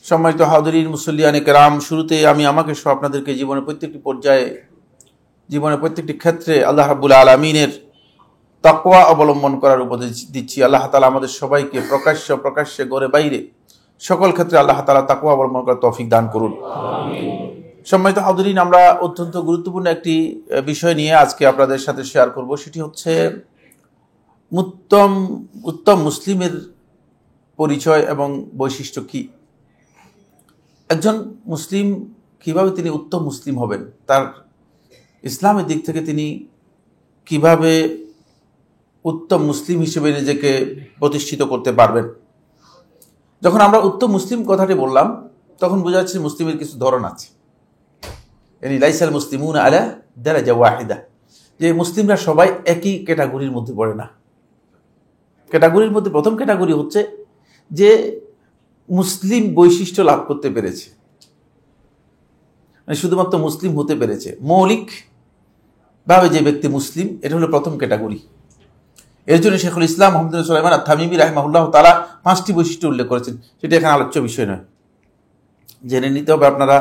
সম্মানিত হাজিরিন মুসল্লিয়ানে কেরাম, শুরুতে আমি আমাকে সহ আপনাদেরকে জীবনের প্রত্যেকটি পর্যায়ে, জীবনের প্রত্যেকটি ক্ষেত্রে আল্লাহ রাব্বুল আলামিনের তাকওয়া অবলম্বন করার উপদেশ দিচ্ছি। আল্লাহ তাআলা আমাদের সবাইকে প্রকাশ্যে ঘরে বাইরে সকল ক্ষেত্রে আল্লাহ তাআলা তাকওয়া অবলম্বন করার তৌফিক দান করুন। সম্মানিত হাজিরিন, আমরা অত্যন্ত গুরুত্বপূর্ণ একটি বিষয় নিয়ে আজকে আপনাদের সাথে শেয়ার করব। সেটি হচ্ছে উত্তম মুসলিমের পরিচয় এবং বৈশিষ্ট্য কি। একজন মুসলিম কিভাবে তিনি উত্তম মুসলিম হবেন, তার ইসলামের দিক থেকে তিনি কিভাবে উত্তম মুসলিম হিসেবে নিজেকে প্রতিষ্ঠিত করতে পারবেন। যখন আমরা উত্তম মুসলিম কথাটি বললাম, তখন বোঝা যাচ্ছে মুসলিমের কিছু ধরন আছে। লাইসাল মুসলিমুন আলা দারাজা ওয়াহিদা, যে মুসলিমরা সবাই একই ক্যাটাগরির মধ্যে পড়ে না। ক্যাটাগরির মধ্যে প্রথম ক্যাটাগরি হচ্ছে যে মুসলিম বৈশিষ্ট্য লাভ করতে পেরেছে, মানে শুধুমাত্র মুসলিম হতে পেরেছে, মৌলিক ভাবে যে ব্যক্তি মুসলিম, এটা হলো প্রথম ক্যাটাগরি। এর জন্য শেখুল ইসলাম মুহাম্মদ সুলাইমান আত-তামিমি রাহিমাহুল্লাহ তাআলা 5টি বৈশিষ্ট্য উল্লেখ করেছেন। সেটা এখানে আলোচ্য বিষয় নয়, জেনে নিতে হবে। আপনারা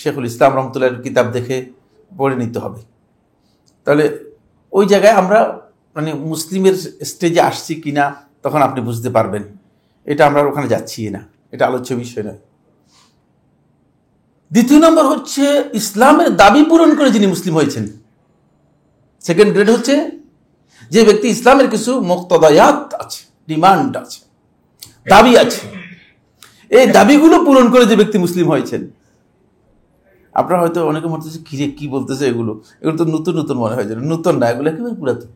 শেখুল ইসলাম রহমতুল্লাহর কিতাব দেখে পড়ে নিতে হবে। তাহলে ওই জায়গায় আমরা মানে মুসলিমের স্টেজে আসছি কিনা তখন আপনি বুঝতে পারবেন। এটা আমরা ওখানে যাচ্ছি না, এটা আলোচ্য বিষয় নয়। দ্বিতীয় নম্বর হচ্ছে ইসলামের দাবি পূরণ করে যিনি মুসলিম হয়েছেন। সেকেন্ড গ্রেড হচ্ছে যে ব্যক্তি ইসলামের কিছু মুক্তদায়াত আছে, ডিমান্ড আছে, দাবি আছে, এই দাবিগুলো পূরণ করে যে ব্যক্তি মুসলিম হয়েছেন। আপনারা হয়তো অনেকে মনে হচ্ছে কি বলতেছে, এগুলো তো নতুন নতুন মনে হয়। নতুন না, এগুলো একেবারে পুরাতন।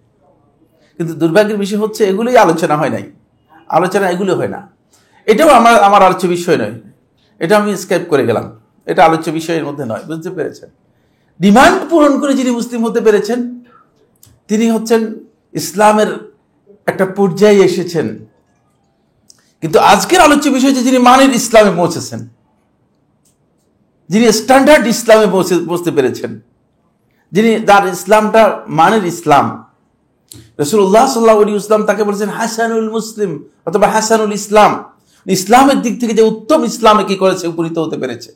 কিন্তু দুর্ভাগ্যের বিষয় হচ্ছে এগুলোই আলোচনা হয় নাই, আলোচনা এগুলো হয় না। এটাও আমার আলোচ্য বিষয় নয়, এটা আমি স্কেপ করে গেলাম, এটা আলোচ্য বিষয়ের মধ্যে নয়। বুঝতে পেরেছেন? ডিমান্ড পূরণ করে যিনি মুসলিম হতে পেরেছেন, তিনি হচ্ছেন ইসলামের একটা পর্যায়ে এসেছেন। কিন্তু আজকের আলোচ্য বিষয় যে যিনি মানের ইসলামে পৌঁছেছেন, যিনি স্ট্যান্ডার্ড ইসলামে পৌঁছতে পেরেছেন, যিনি তার ইসলামটা মানের ইসলাম। রাসূলুল্লাহ সাল্লাল্লাহু আলাইহি ওয়াসাল্লাম তাকে বলেছেন হাসানুল মুসলিম অথবা হাসানুল ইসলাম। ইসলামের দিক থেকে যে উত্তম ইসলামে কি করেছে, উপনীত হতে পেরেছে,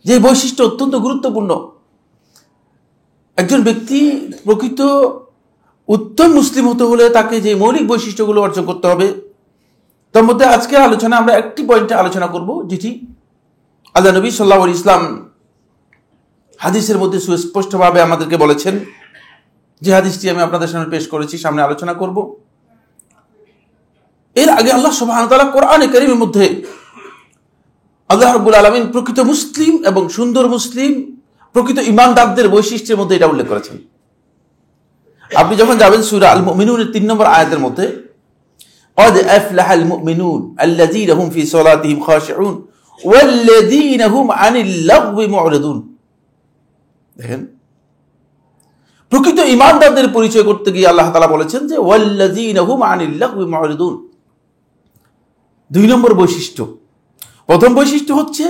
যে বৈশিষ্ট্য অত্যন্ত গুরুত্বপূর্ণ। একজন ব্যক্তি প্রকৃত উত্তম মুসলিম হতে হলে তাকে যে মৌলিক বৈশিষ্ট্যগুলো অর্জন করতে হবে, তার মধ্যে আজকের আলোচনা আমরা একটি পয়েন্টে আলোচনা করব, যেটি আল্লাহ নবী সাল্লাল্লাহু আলাইহি ওয়াসাল্লাম হাদিসের মধ্যে সুস্পষ্টভাবে আমাদেরকে বলেছেন। যে হাদিসটি আমি আপনাদের সামনে পেশ করেছি, সামনে আলোচনা করব। এর আগে আল্লাহ সুবহানাহু ওয়া তাআলা কোরআনে কারীমের মধ্যে আল্লাহ রাব্বুল আলামিন প্রকৃত মুসলিম এবং সুন্দর মুসলিম, প্রকৃত ঈমানদারদের বৈশিষ্ট্যের মধ্যে এটা উল্লেখ করেছেন। আপনি যখন যাবেন সূরা আল মুমিনুনের 3 নম্বর আয়াতের মধ্যে, قد أفلح المؤمنون الذين هم في صلاتهم خاشعون والذين هم عن اللغو معرضون। দেখেন, প্রকৃত ঈমানদারদের পরিচয় করতে গিয়ে আল্লাহ তাআলা বলেছেন যে ওয়াল্লাযীনা হুম আনিল লাগwi মু'রিদুন। 2 নম্বর বৈশিষ্ট্য। প্রথম বৈশিষ্ট্য হচ্ছে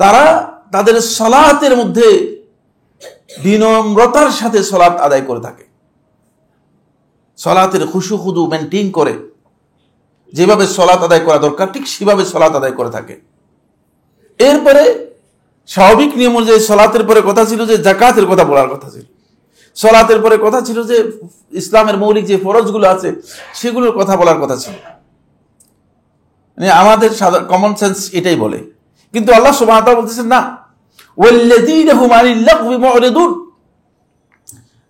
তারা তাদের সালাতের মধ্যে বিনম্রতার সাথে সালাত আদায় করে থাকে, সালাতের খুশু খুদু মেইনটেইন করে, যেভাবে সালাত আদায় করা দরকার ঠিক সেভাবে সালাত আদায় করে থাকে। এরপরে স্বাভাবিক নিয়ম অনুযায়ী সালাতের পরে কথা ছিল যে যাকাতের কথা বলার কথা ছিল, সালাতের পরে কথা ছিল যে ইসলামের মৌলিক যে ফরজগুলো আছে সেগুলোর কথা বলার কথা ছিল। মানে আমাদের সাধারণ কমন সেন্স এটাই বলে, কিন্তু আল্লাহ সুবহানাহু ওয়া তাআলা বলতেছেন না, ওয়াল্লাযীনা হুম আনিল লাগwi মু'রিদুন।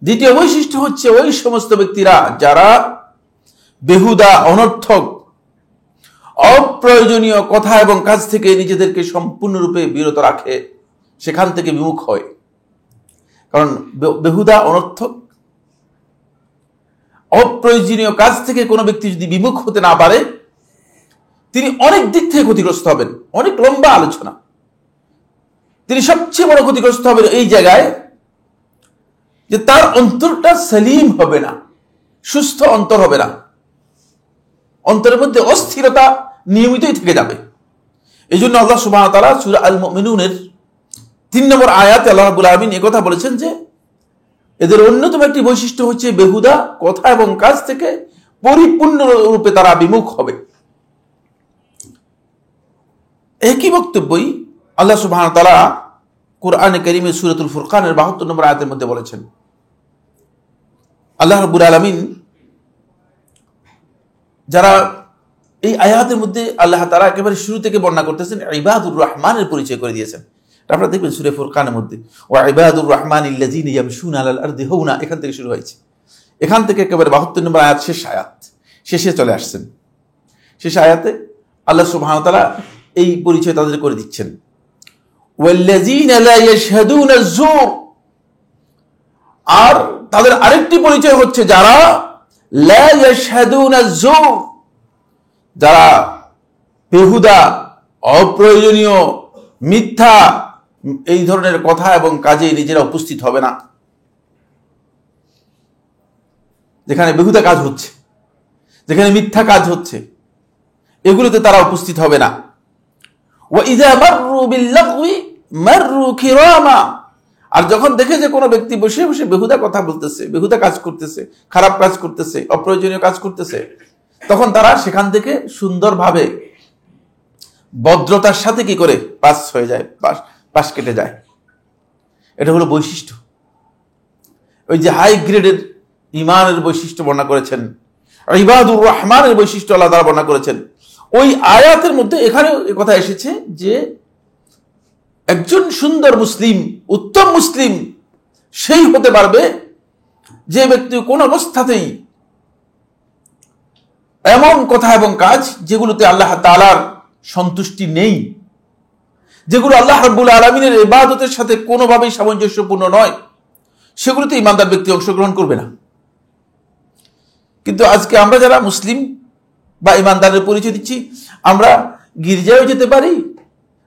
দ্বিতীয় বৈশিষ্ট্য হচ্ছে ওই সমস্ত ব্যক্তিরা যারা বেহুদা, অনর্থক, অপ্রয়োজনীয় কথা এবং কাজ থেকে নিজেদেরকে সম্পূর্ণরূপে বিরত রাখে, সেখান থেকে বিমুখ হয়। কারণ বেহুদা, অনর্থক, অপ্রয়োজনীয় কাজ থেকে কোনো ব্যক্তি যদি বিমুখ হতে না পারে, তিনি অনেক দিক থেকে ক্ষতিগ্রস্ত হবেন। অনেক লম্বা আলোচনা। তিনি সবচেয়ে বড় ক্ষতিগ্রস্ত হবেন এই জায়গায় যে তার অন্তরটা সেলিম হবে না, সুস্থ অন্তর হবে না, অন্তরের মধ্যে অস্থিরতা নিয়মিতই থেকে যাবে। এই জন্য আল্লাহ সুবহানাহু ওয়া তাআলা সূরা আল মুমিনুনের 3 নম্বর আয়াতে আল্লাহ রাব্বুল আলামিন এই কথা বলেছেন যে এদের অন্যতম একটি বৈশিষ্ট্য হচ্ছে বেহুদা কথা এবং কাজ থেকে পরিপূর্ণ রূপে তারা বিমুখ হবে। একই বক্তব্যই আল্লাহ সুবহানাহু ওয়া তাআলা কুরআনে কারীমে সূরাতুল ফুরকানের ৭২ নম্বর আয়াতের মধ্যে বলেছেন। আল্লাহ রাব্বুল আলামিন যারা এই আয়াতের মধ্যে আল্লাহ তাআলা একেবারে শুরু থেকে বর্ণনা করতেছেন ইবাদুর রহমানের পরিচয় করে দিয়েছেন। আপনারা দেখবেন সূরা ফুরকানের মধ্যে ওয়া ইবাদুর রহমানিল্লাযীনা ইয়ামশুনা আলাল আরদি হাওনা, এখান থেকে শুরু হয়েছে। এখান থেকে একেবারে ৭২ নম্বর আয়াত শেষ আয়াত, শেষে চলে আসছেন। শেষ আয়াতে আল্লাহ সুবহানাহু ওয়া তাআলা এই পরিচয় তাদের করে দিচ্ছেন। ওয়াল্লাযীনা লা ইয়াশহাদুনা আয-যুর, আর তাদের আরেকটি পরিচয় হচ্ছে যারা লা ইয়াশহাদুনা আয-যুর, যারা বেহুদা, অপ্রয়োজনীয়, মিথ্যা এই ধরনের কথা এবং কাজে নিজেরা উপস্থিত হবে না। যেখানে বেহুদা কাজ হচ্ছে, যেখানে মিথ্যা কাজ হচ্ছে, এগুলোতে তারা উপস্থিত হবে না। ওয়াইযা মাররু বিল-লাগওয়ি মাররু কিরামা, আর যখন দেখে যে কোনো ব্যক্তি বসে বসে বেহুদা কথা বলতেছে, বেহুদা কাজ করতেছে, খারাপ কাজ করতেছে, অপ্রয়োজনীয় কাজ করতেছে, তখন তারা সেখান থেকে সুন্দরভাবে ভদ্রতার সাথে কি করে পাস হয়ে যায়, পাশ কেটে যায়। এটা হলো বৈশিষ্ট্য। ওই যে হাই গ্রেডের ইমানের বৈশিষ্ট্য বর্ণনা করেছেন, ইবাদুর রহমানের বৈশিষ্ট্য আল্লাহ তাআলা বর্ণনা করেছেন। ওই আয়াতের মধ্যে এখানে কথা এসেছে যে একজন সুন্দর মুসলিম, উত্তম মুসলিম সেই হতে পারবে যে ব্যক্তি কোন অবস্থাতেই এমন কথা এবং কাজ যেগুলোতে আল্লাহ তাআলার সন্তুষ্টি নেই, যেগুলো আল্লাহ রাব্বুল আলামিনের ইবাদতের সাথে কোনোভাবেই সামঞ্জস্যপূর্ণ নয়, সেগুলোতে ইমানদার ব্যক্তি অংশগ্রহণ করবে না। কিন্তু আজকে আমরা যারা মুসলিম বা ইমানদারের পরিচয় দিচ্ছি, আমরা গির্জায়ও যেতে পারি,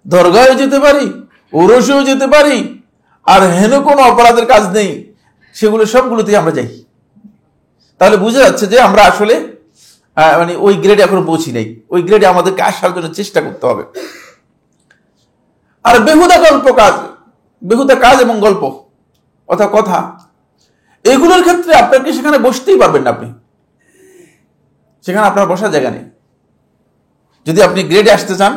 দরগায়ও যেতে পারি, ওরসেও যেতে পারি, আর হেন কোনো অপরাধের কাজ নেই, সেগুলো সবগুলোতেই আমরা যাই। তাহলে বোঝা যাচ্ছে যে আমরা আসলে মানে ওই গ্রেডে এখনো পৌঁছি নাই। ওই গ্রেডে আমাদেরকে আসার জন্য চেষ্টা করতে হবে। আর বেহুদা গল্প কাজ, বেহুদা কাজ এবং গল্প অথবা কথা, এগুলোর ক্ষেত্রে আপনাকে সেখানে বসতেই পারবেন না। আপনি সেখানে আপনার বসার জায়গা নেই যদি আপনি গ্রেডে আসতে চান।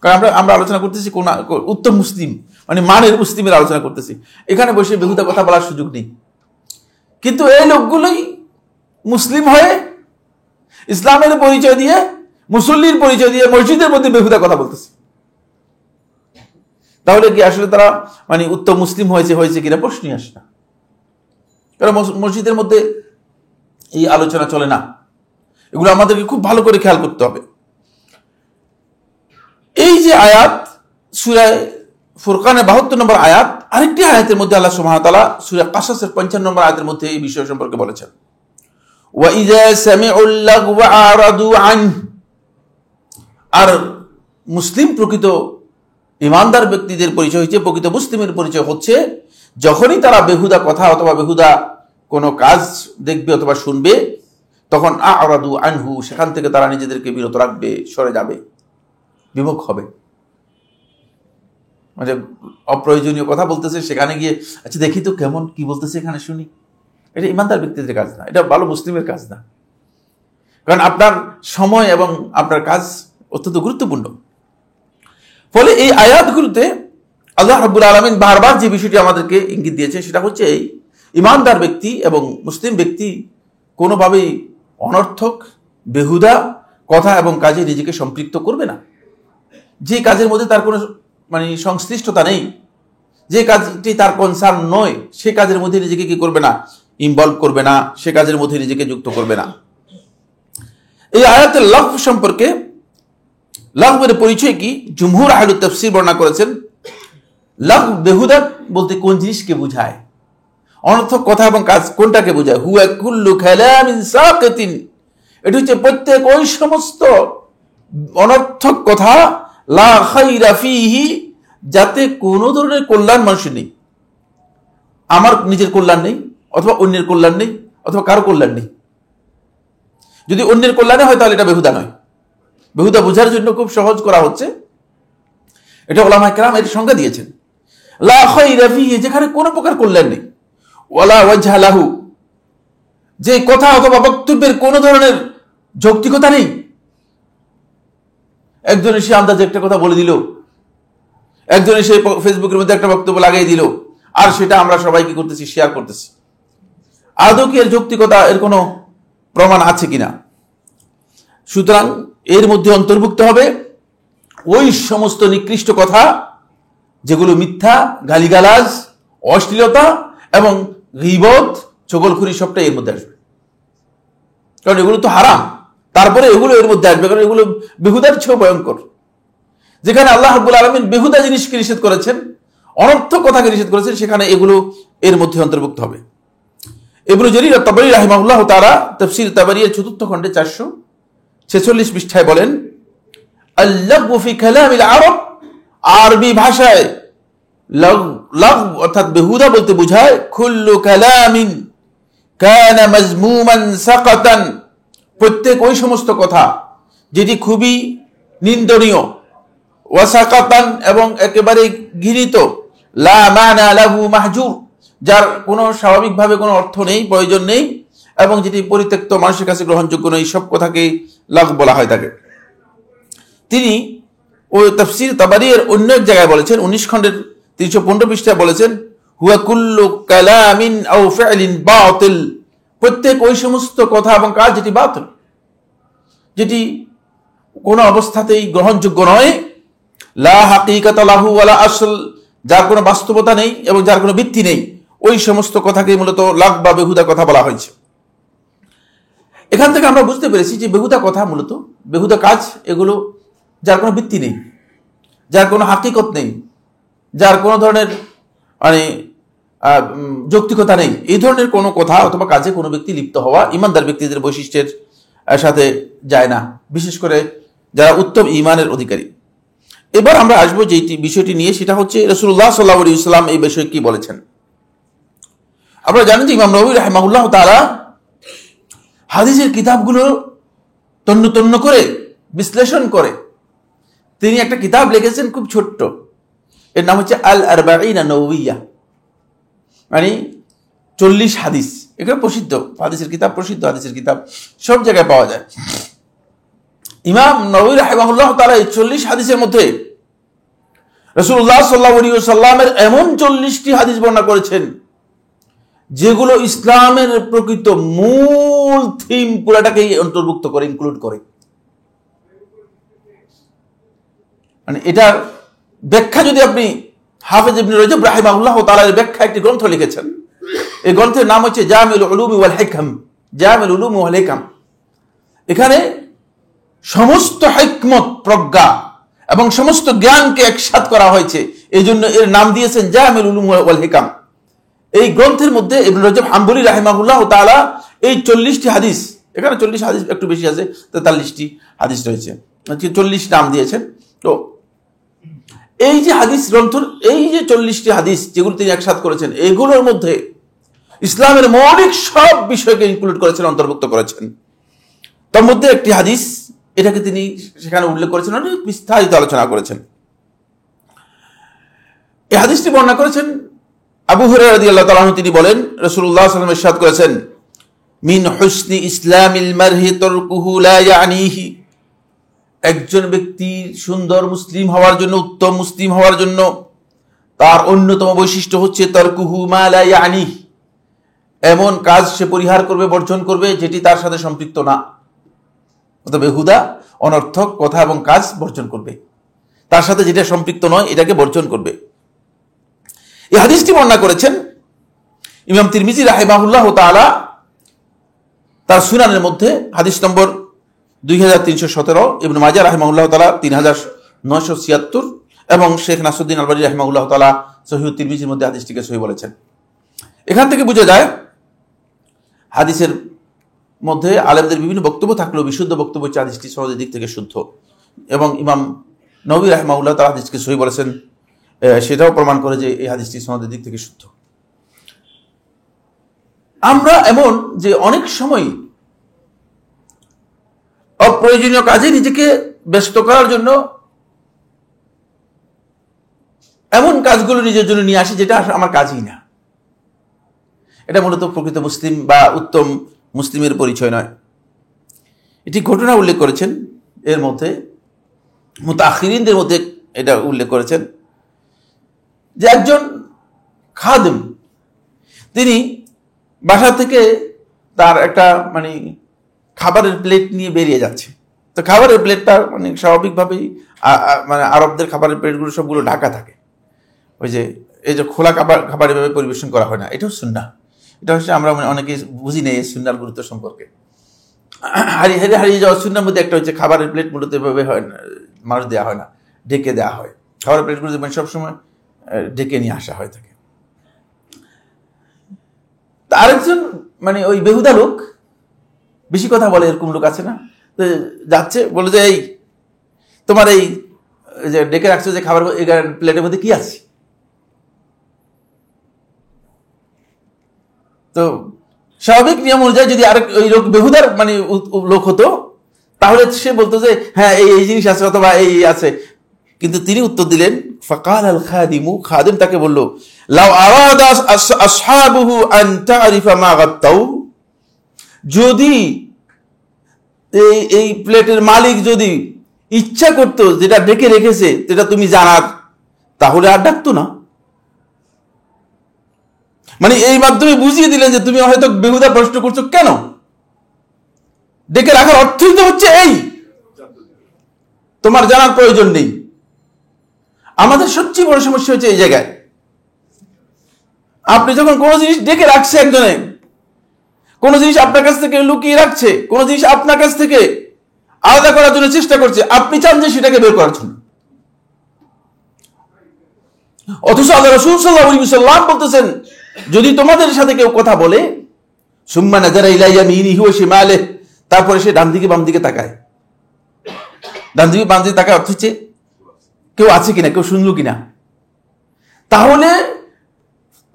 কারণ আমরা আলোচনা করতেছি কোন উত্তম মুসলিম, মানে মানের মুসলিমের আলোচনা করতেছি। এখানে বসে বেহুদা কথা বলার সুযোগ নেই। কিন্তু এই লোকগুলোই মুসলিম হয়ে ইসলামের পরিচয় দিয়ে, মুসল্লির পরিচয় দিয়ে মসজিদের মধ্যে বেহুদা কথা বলতেছে। তাহলে কি আসলে তারা মানে উত্তম মুসলিম হয়েছে কিনা প্রশ্নই আসে না। কারণ মসজিদের মধ্যে এই আলোচনা চলে না। এগুলো আমাদেরকে খুব ভালো করে খেয়াল করতে হবে। এই যে আয়াত সূরা ফুরকানের ৭২ নম্বর আয়াত, আরেকটি আয়াতের মধ্যে আল্লাহ সুবহানাহু ওয়া তাআলা সূরা কাসাসের ৫৫ নম্বর আয়াতের মধ্যে এই বিষয় সম্পর্কে বলেছেন, ওয়াইযা সামিউল লাগওয়া আরাদু আনহু, আর মুসলিম প্রকৃত ইমানদার ব্যক্তিদের পরিচয় হচ্ছে, প্রকৃত মুসলিমের পরিচয় হচ্ছে যখনই তারা বেহুদা কথা অথবা বেহুদা কোনো কাজ দেখবে অথবা শুনবে, তখন আরাদু আনহু, সেখান থেকে তারা নিজেদেরকে বিরত রাখবে, সরে যাবে, বিমুখ হবে। মানে অপ্রয়োজনীয় কথা বলতেছে, সেখানে গিয়ে আচ্ছা দেখি তো কেমন কি বলতেছে, এখানে শুনি। এটা ইমানদার ব্যক্তিদের কাজ না, এটা ভালো মুসলিমের কাজ না। কারণ আপনার সময় এবং আপনার কাজ অত্যন্ত গুরুত্বপূর্ণ। ফলে এই আয়াতগুলোতে আল্লাহ রাব্বুল আলামিন বারবার যে বিষয়টি আমাদেরকে ইঙ্গিত দিয়েছে সেটা হচ্ছে এই ইমানদার ব্যক্তি এবং মুসলিম ব্যক্তি কোনোভাবেই অনর্থক বেহুদা কথা এবং কাজে নিজেকে সম্পৃক্ত করবে না। যে কাজের মধ্যে তার কোনো মানে সংশ্লিষ্টতা নেই, যে কাজটি তার কনসার্ন নয়, সে কাজের মধ্যে নিজেকে কি করবে না, ইনভলভ করবে না, সে কাজের মধ্যে নিজেকে যুক্ত করবে না। এই আয়াতের লফজ সম্পর্কে, লাগবের পরিচয় কি, জুমহুর আহলুত তাফসীর বর্ণনা করেছেন। লাগ বেহুদা বলতে কোন জিনিসকে বোঝায়, অনর্থক কথা এবং কাজ কোনটাকে বোঝায়। হুয়া কুল্লু কালামিন সাকিতিন, এটা হচ্ছে প্রত্যেক ওই সমস্ত অনর্থক কথা, লা খাইরা ফিহি, যাতে কোনো ধরনের কল্যাণ মানুষের নেই। আমার নিজের কল্যাণ নেই, অথবা অন্যের কল্যাণ নেই, অথবা কারো কল্যাণ নেই। যদি অন্যের কল্যাণে হয় তাহলে এটা বেহুদা নয়। বেহুদা বোঝার জন্য খুব সহজ করা হচ্ছে, এটা উলামায়ে কেরাম এর সংজ্ঞা দিয়েছেন। লা খাইরা ফিহি, যেখানে কোনো প্রকার কল্যাণ নেই। ওয়ালা ওয়াজহা লাহু, যে কথা অথবা বক্তব্যের কোনো ধরনের যৌক্তিকতা নেই একজন এসে আন্দাজে একটা কথা বলে দিল, একজন এসে ফেসবুকের মধ্যে একটা বক্তব্য লাগিয়ে দিল, আর সেটা আমরা সবাই কি করতেছি, শেয়ার করতেছি। আদৌ কি এর যৌক্তিকতা, এর কোনো প্রমাণ আছে কিনা? সুতরাং এর মধ্যে অন্তর্ভুক্ত হবে ওই সমস্ত নিকৃষ্ট কথা যেগুলো মিথ্যা, গালিগালাজ, অশ্লীলতা এবং গীবত, চগলখুরি সবটাই এর মধ্যে আসবে। কারণ এগুলো তো হারাম, তারপরে এগুলো এর মধ্যে আসবে, কারণ এগুলো বেহুদার চেয়েও ভয়ঙ্কর। যেখানে আল্লাহ রাব্বুল আলামিন বেহুদা জিনিসকে নিষেধ করেছেন, অনর্থক কথাকে নিষেধ করেছেন, সেখানে এগুলো এর মধ্যে অন্তর্ভুক্ত হবে। ইবনে জারীর আত-তাবরী রাহিমাহুল্লাহ তাআলা তাফসীর তাবরীর ৪র্থ খণ্ডে ৪৪৬ পৃষ্ঠায় বলেন, আল-লাগবু ফি কালামিল আরব, আরবি ভাষায় লাগব অর্থাৎ বেহুদা বলতে বোঝায় কুল্লু কালামিন কানা মাজমুমান সাকাতান, প্রত্যেক ওই সমস্ত কথা যেটি খুবই নিন্দনীয়, ওয়াসাকাতান এবং একেবারে ঘৃণিত, লা মানা লাহু মাহজুর, যার কোনো স্বাভাবিকভাবে কোনো অর্থ নেই, প্রয়োজন নেই, এবং যেটি পরিত্যক্ত, মানুষের কাছে গ্রহণযোগ্য নয়, সব কথাকে লাগ বলা হয় তাকে। তিনি ওই তাফসীর তাবারীর অন্য এক জায়গায় বলেছেন, 19 খণ্ডের 315 পৃষ্ঠায় বলেছেন, হুয়া কুল্লু কালামিন আও ফি'লিন বাতিল, প্রত্যেক ওই সমস্ত কথা এবং কাজ যেটি বাতিল, যেটি কোনো অবস্থাতেই গ্রহণযোগ্য নয়, লা হাকিকাতা লাহু ওয়ালা আসল, যার কোনো বাস্তবতা নেই এবং যার কোনো ভিত্তি নেই, ওই সমস্ত কথাকে মূলত লাগ বা বেহুদা কথা বলা হয়েছে। এখান থেকে আমরা বুঝতে পেরেছি যে বেহুদা কথা, মূলত বেহুদা কাজ, এগুলো যার কোনো ভিত্তি নেই, যার কোনো হাকিকত নেই, যার কোনো ধরনের মানে যৌক্তিকতা নেই, এই ধরনের কোনো কথা অথবা কাজে কোনো ব্যক্তি লিপ্ত হওয়া ইমানদার ব্যক্তিদের বৈশিষ্ট্যের সাথে যায় না, বিশেষ করে যারা উত্তম ঈমানের অধিকারী। এবার আমরা আসবো যে বিষয়টি নিয়ে, সেটা হচ্ছে রাসূলুল্লাহ সাল্লাল্লাহু আলাইহি ওয়াসাল্লাম এই বিষয়ে কি বলেছেন। আপনারা জানেন যে ইমাম নববী রাহিমাহুল্লাহ তাআলা হাদিসের কিতাবগুলো তন্ন তন্ন করে বিশ্লেষণ করে তিনি একটা কিতাব লিখেছেন, খুব ছোট্ট, এর নাম হচ্ছে আল আরবাঈন নববিয়্যা, মানে 40 হাদিস। এগুলো প্রসিদ্ধ হাদিসের কিতাব, প্রসিদ্ধ হাদিসের কিতাব, সব জায়গায় পাওয়া যায়। ইমাম নববী রাহিমাহুল্লাহ তাআলা এই 40 হাদিসের মধ্যে রাসূলুল্লাহ সাল্লাল্লাহু আলাইহি ওয়াসাল্লামের এমন 40টি হাদিস বর্ণনা করেছেন যেগুলো ইসলামের প্রকৃত মূল থিম পুরাটাকেই অন্তর্ভুক্ত করে, ইনক্লুড করে। মানে এটার ব্যাখ্যা যদি আপনি, হাফেজ ইবনে রজব রাহিমাহুল্লাহ তাআলার ব্যাখ্যা একটি গ্রন্থ লিখেছেন, এই গ্রন্থের নাম হচ্ছে জামিউল উলুম ওয়াল হিকম, জামিউল উলুম ওয়াল হিকম। এখানে সমস্ত হিকমত, প্রজ্ঞা এবং সমস্ত জ্ঞানকে একসাথ করা হয়েছে, এই জন্য এর নাম দিয়েছেন জামিউল উলুম ওয়াল হিকম। এই গ্রন্থের মধ্যে ইবনে রজব হাম্বলী রাহিমাহুল্লাহ তাআলা এই 40টি হাদিস, এখানে 40 হাদিস একটু বেশি আছে, 43টি হাদিস রয়েছে, 40 নাম দিয়েছেন। তো এই যে হাদিস গ্রন্থের এই যে 40টি হাদিস যেগুলো তিনি একসাথ করেছেন, এগুলোর মধ্যে ইসলামের মৌলিক সব বিষয়কে ইনক্লুড করেছেন, অন্তর্ভুক্ত করেছেন। তার মধ্যে একটি হাদিস, এটাকে তিনি সেখানে উল্লেখ করেছেন, অনেক বিস্তারিত আলোচনা করেছেন। এই হাদিসটি বর্ণনা করেছেন আবু হুরায়রা রাদিয়াল্লাহু তাআলা আনহু। তিনি বলেন, রাসূলুল্লাহ সাল্লাল্লাহু আলাইহি ওয়াসাল্লাম ইরশাদ করেছেন, মিন হুসনি ইসলামিল মারহি তারকুহু লা ইয়ানিহি, একজন ব্যক্তির সুন্দর মুসলিম হওয়ার জন্য, উত্তম মুসলিম হওয়ার জন্য তার অন্যতম বৈশিষ্ট্য হচ্ছে তারকুহু মা লা ইয়ানিহি, এমন কাজ সে পরিহার করবে, বর্জন করবে যেটি তার সাথে সম্পৃক্ত না। অর্থাৎ বেহুদা, অনর্থক কথা এবং কাজ বর্জন করবে, তার সাথে যেটা সম্পৃক্ত নয় এটাকে বর্জন করবে। এই হাদিসটি বর্ণনা করেছেন ইমাম তিরমিজি রাহিমাহুল্লাহ তাআলা তার সুনানের মধ্যে হাদিস নম্বর 2317, ইবনে মাজাহ রাহিমাহুল্লাহ তাআলা 3976, এবং শেখ নাসরুদ্দিন আলবানী রাহিমাহুল্লাহ তাআলা সহিহ তিরমিজির মধ্যে হাদিসটিকে সহিহ বলেছেন। এখান থেকে বোঝা যায় হাদিসের মধ্যে আলেমদের বিভিন্ন বক্তব্য থাকলেও বিশুদ্ধ বক্তব্য হচ্ছে হাদিসটি সনদের দিক থেকে শুদ্ধ, এবং ইমাম নববী রাহিমাহুল্লাহ তাআলা হাদিসকে সহিহ বলেছেন, সেটাও প্রমাণ করে যে এই হাদিসটি সনদের দিক থেকে শুদ্ধ। আমরা এমন যে অনেক সময় অপ্রয়োজনীয় কাজে নিজেকে ব্যস্ত করার জন্য এমন কাজগুলো নিজের জন্য নিয়ে আসি যেটা আমার কাজই না। এটা মূলত প্রকৃত মুসলিম বা উত্তম মুসলিমের পরিচয় নয়। এটি ঘটনা উল্লেখ করেছেন এর মধ্যে মুতাআখিরিনদের মধ্যে এটা উল্লেখ করেছেন যে একজন খাদেম তিনি বাসা থেকে তার একটা মানে খাবারের প্লেট নিয়ে বেরিয়ে যাচ্ছে। তো খাবারের প্লেটটা মানে স্বাভাবিকভাবেই মানে আরবদের খাবারের প্লেটগুলো সবগুলো ঢাকা থাকে, ওই যে এই যে খোলা খাবার এভাবে পরিবেশন করা হয় না, এটাও সুন্নাহ। এটা হচ্ছে আমরা অনেকে বুঝি নেই এই সুন্নাহর গুরুত্ব সম্পর্কে। হারিয়ে যাওয়ার সুন্নাহর মধ্যে একটা হচ্ছে খাবারের প্লেট মূলত এভাবে হয় না, মানুষ দেওয়া হয় না, ঢেকে দেওয়া হয়। খাবারের প্লেটগুলো মানে সবসময় ঢেকে নিয়ে আসা হয় থাকে। আরেকজন মানে ওই বেহুদা লোক, বেশি কথা বলে এরকম লোক আছে না, যাচ্ছে বলে যে এই তোমার এই যে ডেকে রাখছো যে খাবার প্লেটের মধ্যে কি আছে? তো স্বাভাবিক নিয়ম অনুযায়ী যদি আরেক ওই লোক বেহুদার মানে লোক হতো তাহলে সে বলতো যে হ্যাঁ এই জিনিস আছে অথবা এই আছে, কিন্তু তিনি উত্তর দিলেন ফাকাল আল খাদিমু, খাদিম তাকে বলল লাউ আরাদা আসহাবুহু আন তারিফা মা গাত্তাউ, যদি এই প্লেটের মালিক যদি ইচ্ছা করতো যেটা ডেকে রেখেছে যেটা তুমি জানার, তাহলে আর ডাকতো না। মানে এই মাধ্যমে বুঝিয়ে দিলেন যে তুমি হয়তো বেহুদা প্রশ্ন করছো কেন, ডেকে রাখার অর্থই তো হচ্ছে এই তোমার জানার প্রয়োজন নেই। আমাদের সবচেয়ে বড় সমস্যা হচ্ছে এই জায়গায়, আপনি যখন কোনো জিনিস ডেকে রাখছে একজনে, কোন জিনিস আপনার কাছ থেকে লুকিয়ে রাখছে, কোন জিনিস আপনার কাছ থেকে আলাদা করার জন্য চেষ্টা করছে, আপনি চান যে সেটাকে বের করার জন্য। অথচ আল্লাহ রাসূল সাল্লাল্লাহু আলাইহি ওয়াসাল্লাম বলতেছেন যদি তোমাদের সাথে কেউ কথা বলে সুম্মা নাযারা ইলা ইয়ামিনিহি ওয়া শিমালিহি, তারপরে সে ডান দিকে বাম দিকে তাকায়, ডান দিকে বাম দিকে তাকায় অর্থ হচ্ছে কেউ আছে কিনা, কেউ শুনলো কিনা, তাহলে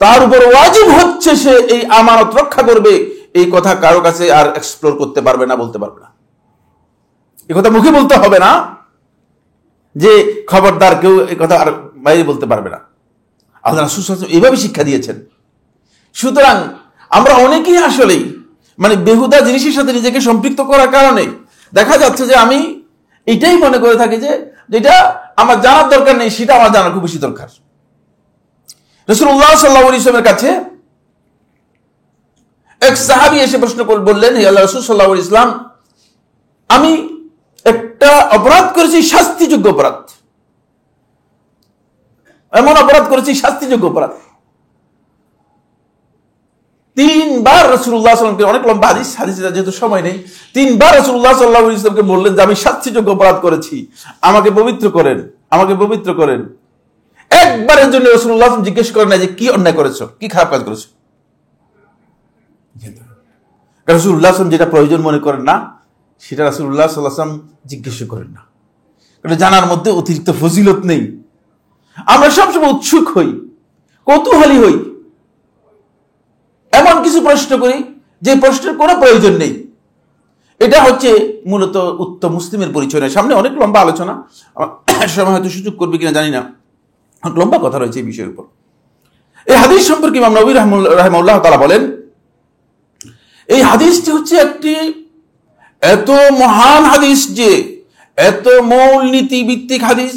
তার উপর ওয়াজিব হচ্ছে সে এই আমানত রক্ষা করবে। এই কথা কারো কাছে আর এক্সপ্লোর করতে পারবে না, বলতে পারবে না। এই কথা মুখে বলতে হবে না যে খবরদার কেউ এই কথা আর বাইরে বলতে পারবে না। আল্লাহ রাসূল সাল্লাল্লাহু আলাইহি ওয়াসাল্লাম এইভাবে শিক্ষা দিয়েছেন। সুতরাং আমরা অনেকেই আসলেই মানে বেহুদা জিনিসের সাথে নিজেকে সম্পৃক্ত করার কারণে দেখা যাচ্ছে যে আমি এটাই মনে করে থাকি যে যেটা আমার জানার দরকার নেই সেটা আমার জানার খুব বেশি দরকার। রাসূলুল্লাহ সাল্লাল্লাহু আলাইহি ওয়াসাল্লামের কাছে এক সাহাবী এসে প্রশ্ন বললেন, হে আল্লাহর রাসূল সাল্লাল্লাহু আলাইহি ওয়াসাল্লাম, আমি একটা অপরাধ করেছি, শাস্তিযোগ্য অপরাধ, এমন অপরাধ করেছি শাস্তিযোগ্য অপরাধ। তিনবার রাসূলুল্লাহ সাল্লাল্লাহু আলাইহি ওয়াসাল্লামকে, অনেক লম্বা হাদিস যেহেতু সময় নেই, তিনবার রাসূলুল্লাহ সাল্লাল্লাহু আলাইহি ওয়াসাল্লামকে বললেন যে আমি শাস্তিযোগ্য অপরাধ করেছি, আমাকে পবিত্র করেন, আমাকে পবিত্র করেন। একবারের জন্য রাসূলুল্লাহ সাল্লাল্লাহু আলাইহি ওয়াসাল্লাম জিজ্ঞেস করেন না যে কি অন্যায় করেছো, কি খারাপ কাজ করেছো। রাসূলুল্লাহ সাল্লাল্লাহু আলাইহি ওয়াসাল্লাম যেটা প্রয়োজন মনে করেন না সেটা রাসূলুল্লাহ সাল্লাল্লাহু আলাইহি ওয়াসাল্লাম জিজ্ঞেস করেন না, কারণ জানার মধ্যে অতিরিক্ত ফজিলত নেই। আমরা সবসময় উৎসুক হই, কৌতূহলী হই, এমন কিছু প্রশ্ন করি যে প্রশ্নের কোনো প্রয়োজন নেই। এটা হচ্ছে মূলত উত্তম মুসলিমের পরিচয় নয়। সামনে অনেক লম্বা আলোচনা, সময় হয়তো সুযোগ করবে কিনা জানি না, অনেক লম্বা কথা রয়েছে এই বিষয়ের উপর। এই হাদিস সম্পর্কে ইমাম নববী রাহিমাহুল্লাহ তাআলা বলেন, এই হাদিসটি হচ্ছে একটি এত মহান হাদিস যে এত মূলনীতি ভিত্তিক হাদিস,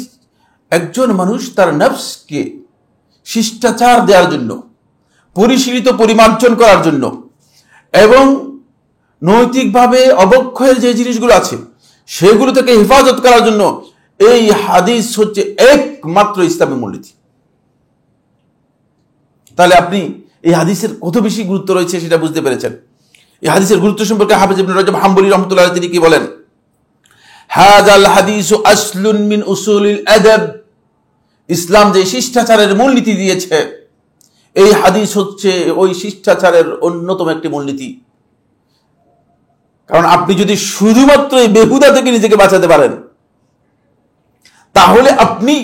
একজন মানুষ তার নফসকে শিষ্টাচার দেওয়ার জন্য, পরিশীলিত পরিমার্জন করার জন্য এবং নৈতিকভাবে অবক্ষয়ের যে জিনিসগুলো আছে সেগুলো থেকে হেফাজত করার জন্য এই হাদিস হচ্ছে একমাত্র ইসলামের মূলনীতি। তাহলে আপনি এই হাদিসের কত বেশি গুরুত্ব রয়েছে সেটা বুঝতে পেরেছেন। এই হাদিসের গুরুত্ব সম্পর্কে হাফেজ ইবনে রাজব হাম্বলী রাহমাতুল্লাহ তিনি কি বলেন, হাযাল হাদিসু আসলুন মিন উসুলিল আদাব, ইসলাম যে শিষ্টাচারের মূলনীতি দিয়েছে এই হাদিস হচ্ছে ওই শিষ্টাচারের অন্যতম একটি মূলনীতি। কারণ আপনি যদি শুধুমাত্র এই বেহুদা থেকে নিজেকে বাঁচাতে পারেন তাহলে আপনি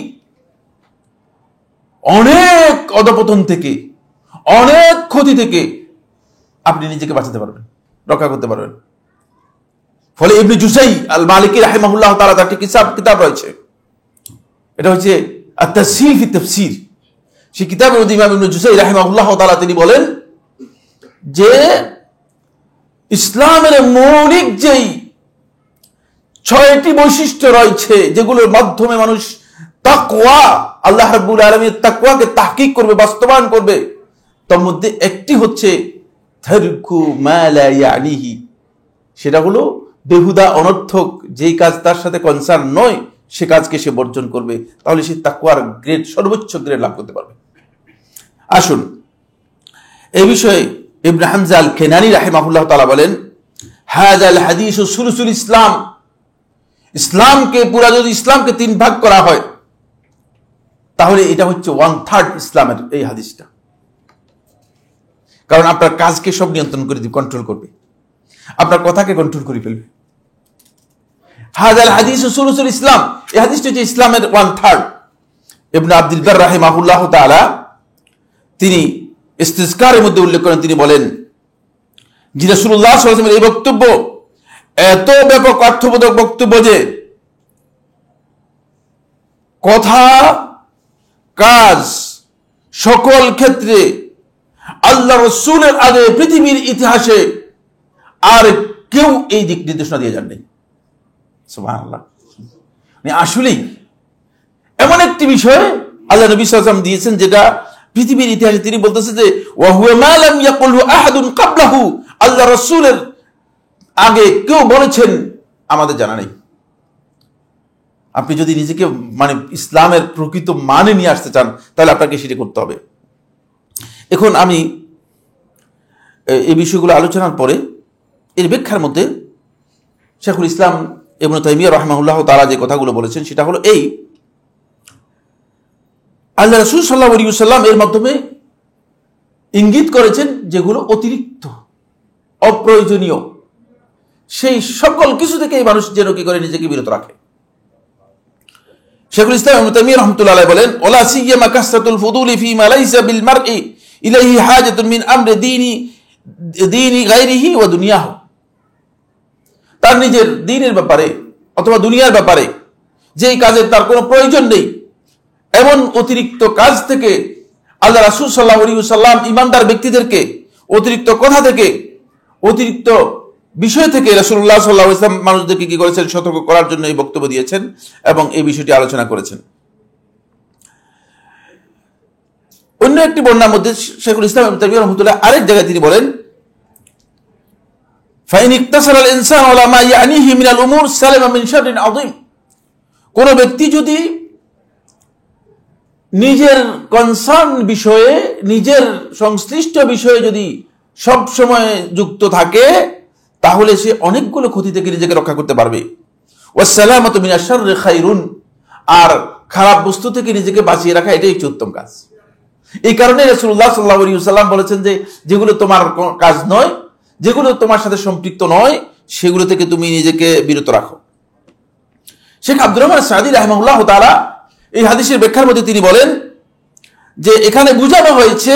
অনেক অধপতন থেকে, অনেক ক্ষতি থেকে আপনি নিজেকে বাঁচাতে পারবেন, রক্ষা করতে পারবেন। ফলে ইবনে জুসাই আল মালিকি রাহিমাহুল্লাহ তাআলা তার একটি কিতাব রয়েছে, এটা হচ্ছে আত-তাসহিল ফি তাফসীর। সেই কিতাবের মধ্যে ইমাম ইবনে জুসাই রাহিমাহুল্লাহ তাআলা তিনি বলেন যে ইসলামের মৌলিক যেই 6টি বৈশিষ্ট্য রয়েছে যেগুলোর মাধ্যমে মানুষ তাকওয়া, আল্লাহ রাব্বুল আলামিনের তাকওয়াকে তাহকিক করবে, বাস্তবায়ন করবে। তার মধ্যে একটি হচ্ছে তারকু মা লা ইয়ানিহি, সেটা হলো বেহুদা অনর্থক যেই কাজ তার সাথে কনসার্ন নয় সে কাজকে সে বর্জন করবে, তাহলে সে তাকওয়ার গ্রেড, সর্বোচ্চ গ্রেড লাভ করতে পারবে। আসুন এই বিষয়ে ইবনে হামজা আল কেনানী রাহিমাহুল্লাহ তাআলা বলেন, হাযাল হাদিসু সুলুসুল ইসলাম, ইসলামকে পুরা যদি ইসলামকে 3 ভাগ করা হয় তাহলে এটা হচ্ছে 1/3 ইসলামের এই হাদিসটা। কারণ আপনার কাজকে সব নিয়ন্ত্রণ করে দিবে, কন্ট্রোল করবে, আপনার কথাকে কন্ট্রোল করে ফেলবে। হাযাল হাদিসু সুলুসুল ইসলাম, এই হাদিসটা হচ্ছে ইসলামের 1/3। ইবনে আব্দুল বার রাহিমাহুল্লাহ তাআলা তিনি ইস্তিজকারের মধ্যে উল্লেখ করেন, তিনি বলেন যে রাসূলুল্লাহ সাল্লাল্লাহু আলাইহি ওয়াসাল্লামের এই বক্তব্য এত ব্যাপক অর্থবোধক বক্তব্য যে কথা, কাজ, সকল ক্ষেত্রে আল্লাহ রাসূলের আগে পৃথিবীর ইতিহাসে আর কেউ এই দিক নির্দেশনা দিয়ে যাননি। সুবহানাল্লাহ। আসলেই এমন একটি বিষয় আল্লাহ নবী সাল্লাল্লাহু আলাইহি ওয়াসাল্লাম দিয়েছেন যেটা পৃথিবীর ইতিহাসে তিনি বলতেছেন যে ওয়া হুয়া মা লাম ইয়াকুলহু আহাদুন ক্বাবলাহু, আল্লাহ রাসূলের আগে কেউ বলেছেন আমাদের জানা নেই। আপনি যদি নিজেকে মানে ইসলামের প্রকৃত মানে নিয়ে আসতে চান তাহলে আপনাকে সেটা করতে হবে। এখন আমি এই বিষয়গুলো আলোচনার পরে এর ব্যাখ্যার মধ্যে শেখুল ইসলাম ইবনে তাইমিয়া রাহিমাহুল্লাহ তাআলা যে কথাগুলো বলেছেন সেটা হলো এই, আল্লাহ রাসূল সাল্লাল্লাহু আলাইহি ওয়াসাল্লাম এর মাধ্যমে ইঙ্গিত করেছেন যেগুলো অতিরিক্ত, অপ্রয়োজনীয়, সেই সকল কিছু থেকে এই মানুষ যেন কি করে নিজেকে বিরত রাখে। শেখুল ইসলাম ইবনে তাইমিয়া রাহমাতুল্লাহ আলাইহি বলেন, ওয়ালা সিয়ামা কাসরাতুল ফুদুলি ফিমা লাইসা বিল মারই ইলাইহি হাজাতুন মিন আমরি দীনি গায়রিহি ওয়া দুনিয়াহু, তার নিজের দ্বীনের ব্যাপারে অথবা দুনিয়ার ব্যাপারে যেই কাজের তার কোনো প্রয়োজন নেই, এমন অতিরিক্ত কাজ থেকে আল্লাহ রাসূল সাল্লাল্লাহু আলাইহি ওয়াসাল্লাম ঈমানদার ব্যক্তিদেরকে অতিরিক্ত কথা থেকে, অতিরিক্ত বিষয় থেকে রাসূলুল্লাহ সাল্লাল্লাহু আলাইহি ওয়াসাল্লাম মানুষদেরকে কি করেছেন, সতর্ক করার জন্য এই বক্তব্য দিয়েছেন এবং এই বিষয়টি আলোচনা করেছেন। অন্য একটি বর্ণনার মধ্যে শেখুল ইসলাম ইবনে তাইমিয়া রাহমাতুল্লাহ আরেক জায়গায় তিনি বলেন, ফাইন ইকতাসারা আল ইনসানু আলা মা ইয়ানিহি মিনাল উমুর সালামা মিন শাররিন আযীম, কোন ব্যক্তি যদি নিজের কনসার্ন বিষয়ে, নিজের সংশ্লিষ্ট বিষয়ে যদি সব সময় যুক্ত থাকে তাহলে সে অনেকগুলো ক্ষতি থেকে নিজেকে রক্ষা করতে পারবে। ওয়াসসালামাতু মিনাশ শাররি খায়রুন, আর খারাপ বস্তু থেকে নিজেকে বাঁচিয়ে রাখা এটাই হচ্ছে উত্তম কাজ। এই কারণে রাসূলুল্লাহ সাল্লাল্লাহু আলাইহি ওয়াসাল্লাম বলেছেন যে যেগুলো তোমার কাজ নয়, যেগুলো তোমার সাথে সম্পৃক্ত নয়, সেগুলো থেকে তুমি নিজেকে বিরত রাখো। শেখ আব্দুর রহমান সাঈদী রাহিমাহুল্লাহ তাআলা এই হাদিসের ব্যাখ্যার মধ্যে তিনি বলেন যে এখানে বোঝানো হয়েছে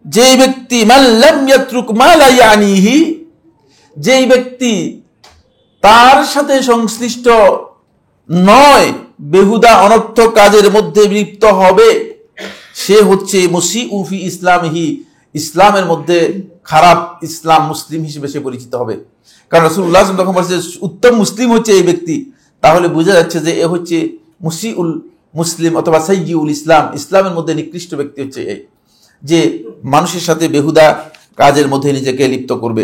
যে ব্যক্তি মান লাম ইয়াতরুক মা লা ইয়ানিহি, যেই ব্যক্তি তার সাথে সংশ্লিষ্ট নয় বেহুদা অনর্থক কাজের মধ্যে লিপ্ত হবে, সে হচ্ছে মুসিউ ফি ইসলামিহি, ইসলামের মধ্যে খারাপ ইসলাম মুসলিম হিসেবে সে পরিচিত হবে। কারণ রাসূলুল্লাহ সাল্লাল্লাহু আলাইহি ওয়াসাল্লাম যখন বলেছে উত্তম মুসলিম হচ্ছে এই ব্যক্তি, তাহলে বোঝা যাচ্ছে যে এ হচ্ছে মুসিউল মুসলিম অথবা সাইয়্যিউল ইসলাম, ইসলামের মধ্যে নিকৃষ্ট ব্যক্তি হচ্ছে এই যে মানুষের সাথে বেহুদা কাজের মধ্যে নিজেকে লিপ্ত করবে।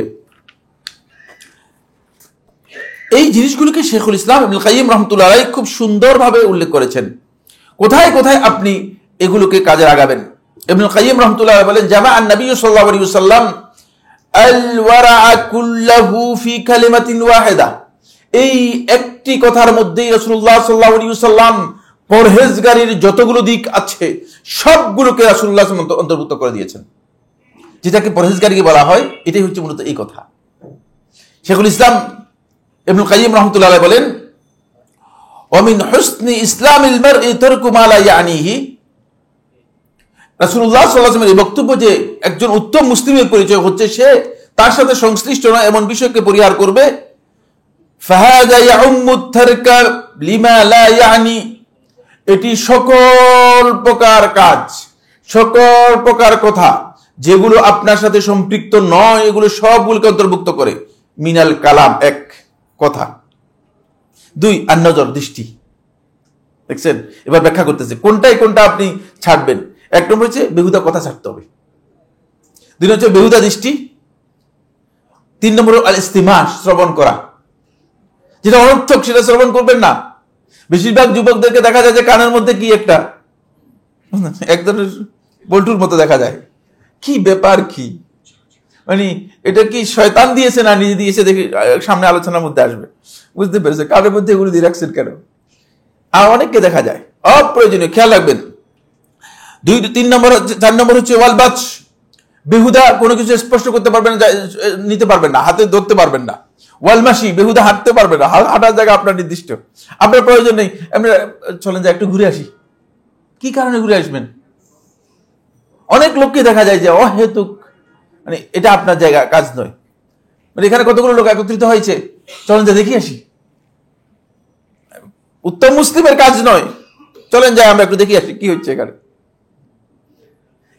এই জিনিসগুলোকে শেখুল ইসলাম ইবনুল কাইয়িম রাহমাতুল্লাহ আলাইহি খুব সুন্দরভাবে উল্লেখ করেছেন, কোথায় কোথায় আপনি এগুলোকে কাজে লাগাবেন। ইবনুল কাইয়িম রাহমাতুল্লাহ আলাইহি বলেন, জামা আন-নবী সাল্লাল্লাহু আলাইহি ওয়াসাল্লাম আল ওয়ারা কুল্লাহু ফি কালিমাতিন ওয়াহিদা, এই একটি কথার মধ্যেই রাসূলুল্লাহ সাল্লাল্লাহু আলাইহি ওয়াসাল্লাম পরহেজগারির যতগুলো দিক আছে সবগুলোকে রাসূলুল্লাহ সাল্লাল্লাহু আলাইহি ওয়াসাল্লাম অন্তর্ভুক্ত করে দিয়েছেন। যেটাকে পরহেজগারি বলা হয় এটাই হচ্ছে মূলত এই কথা। শেখুল ইসলাম ইবনুল কাইয়িম রাহমাতুল্লাহ আলাইহি বলেন, ওয়া মিন হুসনি ইসলামিল মারই তারকু মা লা ইয়ানিহি, রাসূলুল্লাহ সাল্লাল্লাহু আলাইহি ওয়াসাল্লামের বক্তব্য যে একজন উত্তম মুসলিমের পরিচয় হচ্ছে সে তার সাথে সংশ্লিষ্ট নয় এমন বিষয়কে পরিহার করবে। ফাহাদা ইয়াউম্মু তারকা লিমা লা ইয়ানি, এটি সকল প্রকার কাজ, সকল প্রকার কথা যেগুলো আপনার সাথে সম্পৃক্ত নয় এগুলো সবগুলোকে অন্তর্ভুক্ত করে। মিনাল কালাম, এক কথা, 2 আন-নজর, দৃষ্টি। দেখছেন, এবার ব্যাখ্যা করতেছে কোনটা আপনি ছাড়বেন। 1 নম্বর হচ্ছে বেহুদা কথা ছাড়তে হবে, 2 হচ্ছে বেহুদা দৃষ্টি, 3 নম্বর আল-ইস্তিমা, শ্রবণ করা। যেটা অনর্থক সেটা শ্রবণ করবেন না। বেশিরভাগ যুবকদেরকে দেখা যায় যে কানের মধ্যে কি একটা এক ধরনের বল্টুর মতো দেখা যায়। কি ব্যাপার, কি মানে এটা কি শয়তান দিয়েছে না নিজে দিয়েছে, দেখে সামনে আলোচনার মধ্যে আসবে, বুঝতে পেরেছে কানের মধ্যে এগুলো দিয়ে রাখছেন কেন। আর অনেককে দেখা যায় অপ্রয়োজনীয়, খেয়াল রাখবেন। 3 নম্বর 4 নম্বর হচ্ছে ওয়ালবাচ, বেহুদা কোনো কিছু স্পষ্ট করতে পারবেন না, নিতে পারবেন না, হাতে ধরতে পারবেন না। ওয়ালমাসি, বেহুদা হাঁটতে পারবেন না, হাঁটার জায়গা আপনার নির্দিষ্ট, আপনার প্রয়োজন নেই। আমরা চলেন যে একটু ঘুরে আসি, কি কারণে ঘুরে আসবেন? অনেক লোককে দেখা যায় যে অহেতুক, মানে এটা আপনার জায়গা, কাজ নয়। মানে এখানে কতগুলো লোক একত্রিত হয়েছে, চলেন যে দেখি আসি, উত্তম মুসলিমের কাজ নয়, চলেন যাই আমরা একটু দেখি আসি কি হচ্ছে এখানে।